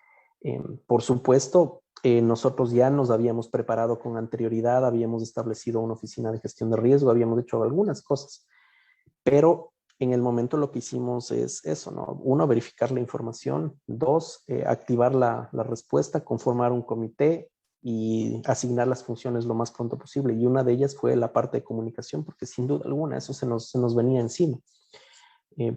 Por supuesto, nosotros ya nos habíamos preparado con anterioridad, habíamos establecido una oficina de gestión de riesgo, habíamos hecho algunas cosas, pero en el momento lo que hicimos es eso, ¿no? Uno, verificar la información. Dos, activar la respuesta, conformar un comité y asignar las funciones lo más pronto posible. Y una de ellas fue la parte de comunicación, porque sin duda alguna eso se nos venía encima.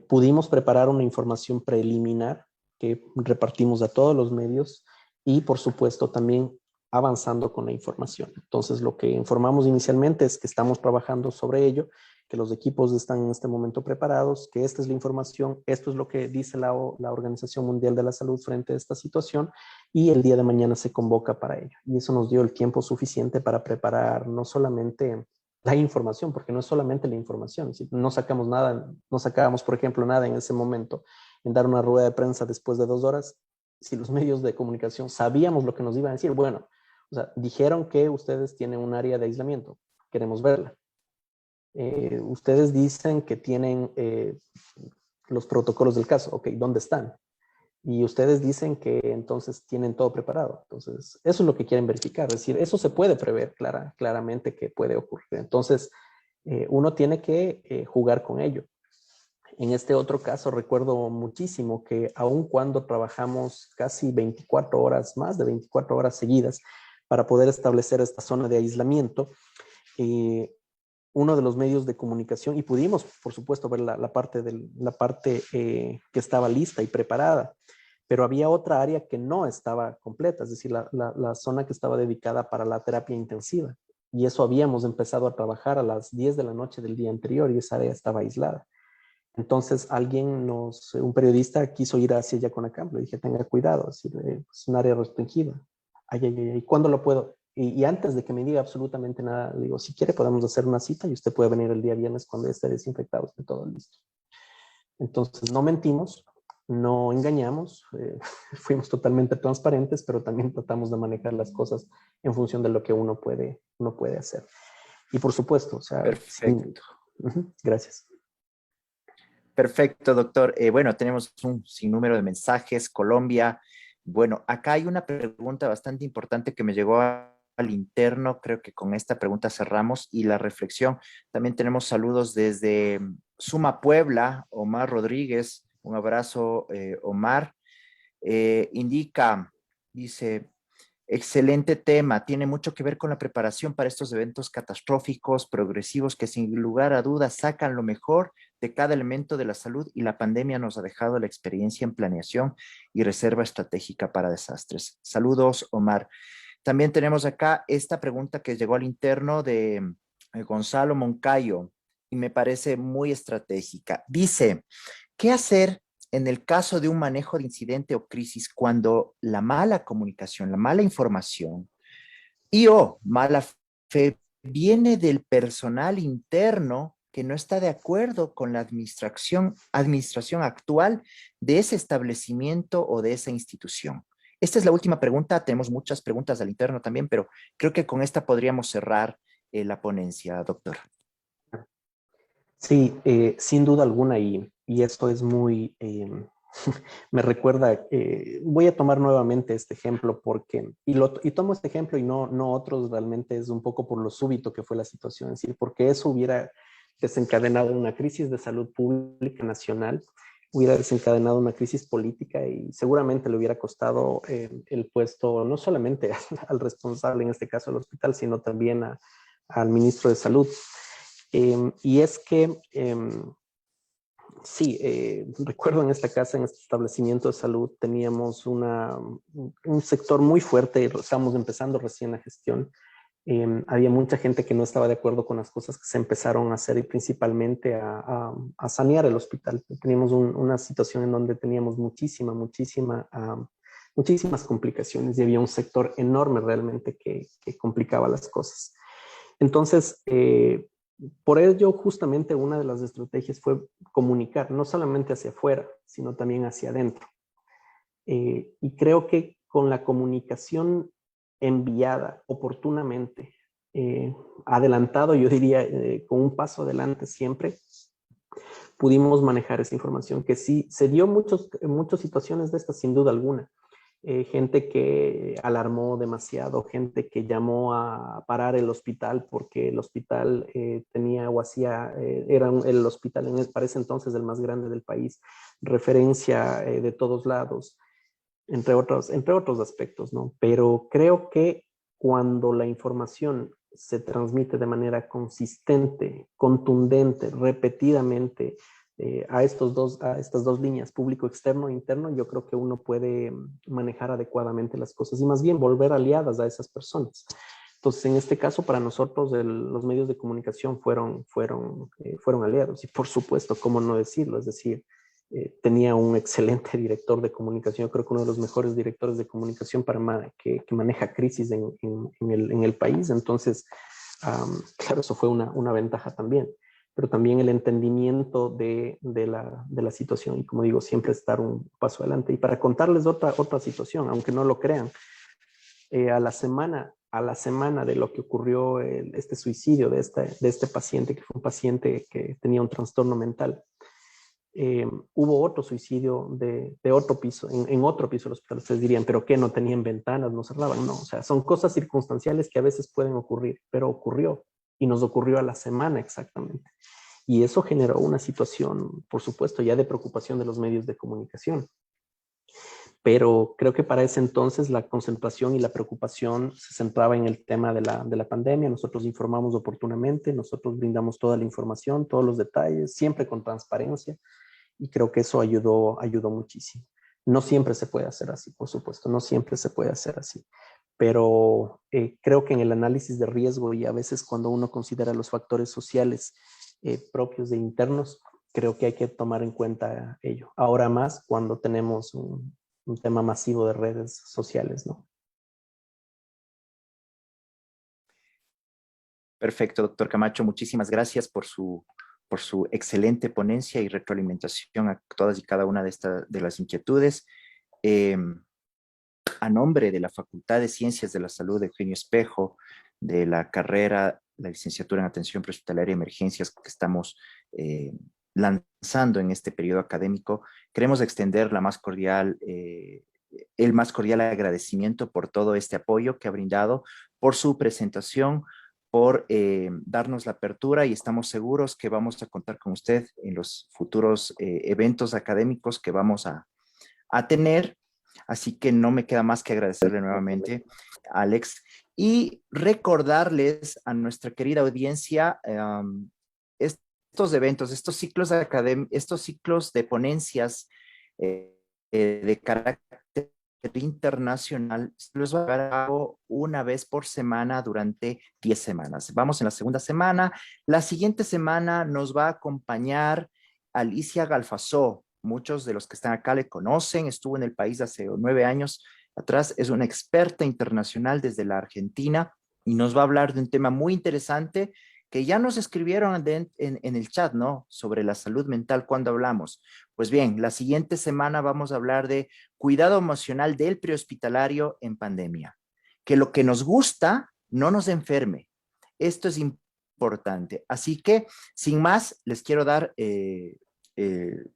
Pudimos preparar una información preliminar que repartimos a todos los medios y, por supuesto, también avanzando con la información. Entonces, lo que informamos inicialmente es que estamos trabajando sobre ello, que los equipos están en este momento preparados, que esta es la información, esto es lo que dice la Organización Mundial de la Salud frente a esta situación, y el día de mañana se convoca para ello. Y eso nos dio el tiempo suficiente para preparar no solamente la información, porque no es solamente la información, si no sacamos nada, no sacábamos, por ejemplo, nada en ese momento en dar una rueda de prensa después de 2 horas, si los medios de comunicación sabíamos lo que nos iban a decir. Bueno, o sea, dijeron que ustedes tienen un área de aislamiento, queremos verla. Ustedes dicen que tienen los protocolos del caso, ok, ¿dónde están? Y ustedes dicen que entonces tienen todo preparado. Entonces, eso es lo que quieren verificar. Es decir, eso se puede prever claramente que puede ocurrir. Entonces, uno tiene que jugar con ello. En este otro caso, recuerdo muchísimo que aun cuando trabajamos casi 24 horas, más de 24 horas seguidas, para poder establecer esta zona de aislamiento, uno de los medios de comunicación, y pudimos, por supuesto, ver la parte que estaba lista y preparada, pero había otra área que no estaba completa, es decir, la zona que estaba dedicada para la terapia intensiva. Y eso habíamos empezado a trabajar a las 10 de la noche del día anterior y esa área estaba aislada. Entonces un periodista quiso ir hacia allá con Acamp. Le dije, tenga cuidado, es un área restringida. ¿Cuándo lo puedo? Y antes de que me diga absolutamente nada, le digo, si quiere podemos hacer una cita y usted puede venir el día viernes cuando ya esté desinfectado, esté todo listo. Entonces no mentimos, no engañamos, fuimos totalmente transparentes, pero también tratamos de manejar las cosas en función de lo que uno puede hacer. Y por supuesto, o sea, Perfecto. Gracias. Perfecto, doctor. Bueno, tenemos un sinnúmero de mensajes. Colombia. Bueno, acá hay una pregunta bastante importante que me llegó al interno. Creo que con esta pregunta cerramos y la reflexión. También tenemos saludos desde Suma, Puebla. Omar Rodríguez. Un abrazo, Omar. Dice, excelente tema, tiene mucho que ver con la preparación para estos eventos catastróficos, progresivos, que sin lugar a dudas sacan lo mejor de cada elemento de la salud, y la pandemia nos ha dejado la experiencia en planeación y reserva estratégica para desastres. Saludos, Omar. También tenemos acá esta pregunta que llegó al interno de Gonzalo Moncayo y me parece muy estratégica. Dice, ¿qué hacer en el caso de un manejo de incidente o crisis cuando la mala comunicación, la mala información o mala fe viene del personal interno que no está de acuerdo con la administración actual de ese establecimiento o de esa institución? Esta es la última pregunta. Tenemos muchas preguntas al interno también, pero creo que con esta podríamos cerrar la ponencia, doctor. Sí, sin duda alguna, y esto es muy, me recuerda, voy a tomar nuevamente este ejemplo porque, y tomo este ejemplo y no otros, realmente es un poco por lo súbito que fue la situación, es decir, porque eso hubiera desencadenado una crisis de salud pública nacional, hubiera desencadenado una crisis política y seguramente le hubiera costado el puesto no solamente al responsable, en este caso al hospital, sino también al ministro de Salud. Y es que, sí, recuerdo en esta casa, en este establecimiento de salud, teníamos un sector muy fuerte, estábamos empezando recién la gestión. Había mucha gente que no estaba de acuerdo con las cosas que se empezaron a hacer y principalmente a sanear el hospital. Teníamos una situación en donde teníamos muchísimas complicaciones y había un sector enorme realmente que complicaba las cosas. Entonces, por ello, justamente una de las estrategias fue comunicar, no solamente hacia afuera, sino también hacia adentro. Y creo que con la comunicación enviada oportunamente, adelantado, yo diría, con un paso adelante siempre, pudimos manejar esa información, que sí, se dio muchas situaciones de estas, sin duda alguna. Gente que alarmó demasiado, gente que llamó a parar el hospital porque el hospital tenía o hacía, el hospital para ese entonces el más grande del país, referencia de todos lados, entre otros aspectos, ¿no? Pero creo que cuando la información se transmite de manera consistente, contundente, repetidamente, a estas dos líneas, público externo e interno, yo creo que uno puede manejar adecuadamente las cosas y más bien volver aliadas a esas personas. Entonces, en este caso, para nosotros, los medios de comunicación fueron aliados. Y por supuesto, ¿cómo no decirlo? Es decir, tenía un excelente director de comunicación, yo creo que uno de los mejores directores de comunicación que maneja crisis en el país. Entonces, claro, eso fue una ventaja también, pero también el entendimiento de la situación y, como digo, siempre estar un paso adelante. Y para contarles otra situación, aunque no lo crean, a la semana de lo que ocurrió este suicidio de este paciente, que fue un paciente que tenía un trastorno mental, hubo otro suicidio de otro piso, en otro piso del hospital. Ustedes dirían, ¿pero qué? ¿No tenían ventanas? ¿No cerraban? No, o sea, son cosas circunstanciales que a veces pueden ocurrir, pero ocurrió y nos ocurrió a la semana exactamente. Y eso generó una situación, por supuesto, ya de preocupación de los medios de comunicación. Pero creo que para ese entonces la concentración y la preocupación se centraba en el tema de la pandemia. Nosotros informamos oportunamente, nosotros brindamos toda la información, todos los detalles, siempre con transparencia, y creo que eso ayudó muchísimo. No siempre se puede hacer así, por supuesto, no siempre se puede hacer así, pero creo que en el análisis de riesgo y a veces cuando uno considera los factores sociales propios de internos, creo que hay que tomar en cuenta ello. Ahora más cuando tenemos un tema masivo de redes sociales, ¿no? Perfecto, doctor Camacho. Muchísimas gracias por su excelente ponencia y retroalimentación a todas y cada una de las inquietudes. A nombre de la Facultad de Ciencias de la Salud de Eugenio Espejo, de la carrera, la licenciatura en Atención Prehospitalaria y Emergencias que estamos lanzando en este periodo académico, queremos extender el más cordial agradecimiento por todo este apoyo que ha brindado, por su presentación, por darnos la apertura, y estamos seguros que vamos a contar con usted en los futuros eventos académicos que vamos a tener. Así que no me queda más que agradecerle nuevamente, Alex, y recordarles a nuestra querida audiencia estos eventos, estos ciclos de ponencias de carácter internacional, los va a llevar a cabo una vez por semana durante 10 semanas. Vamos en la segunda semana. La siguiente semana nos va a acompañar Alicia Galfazó. Muchos de los que están acá le conocen, estuvo en el país hace 9 años atrás, es una experta internacional desde la Argentina y nos va a hablar de un tema muy interesante que ya nos escribieron en el chat, ¿no? Sobre la salud mental cuando hablamos. Pues bien, la siguiente semana vamos a hablar de cuidado emocional del prehospitalario en pandemia. Que lo que nos gusta no nos enferme. Esto es importante. Así que, sin más, les quiero dar...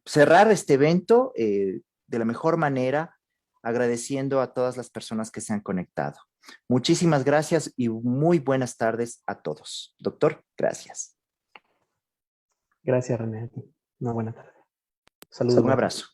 cerrar este evento de la mejor manera, agradeciendo a todas las personas que se han conectado. Muchísimas gracias y muy buenas tardes a todos. Doctor, gracias. Gracias, René. Una buena tarde. Saludos. Un abrazo.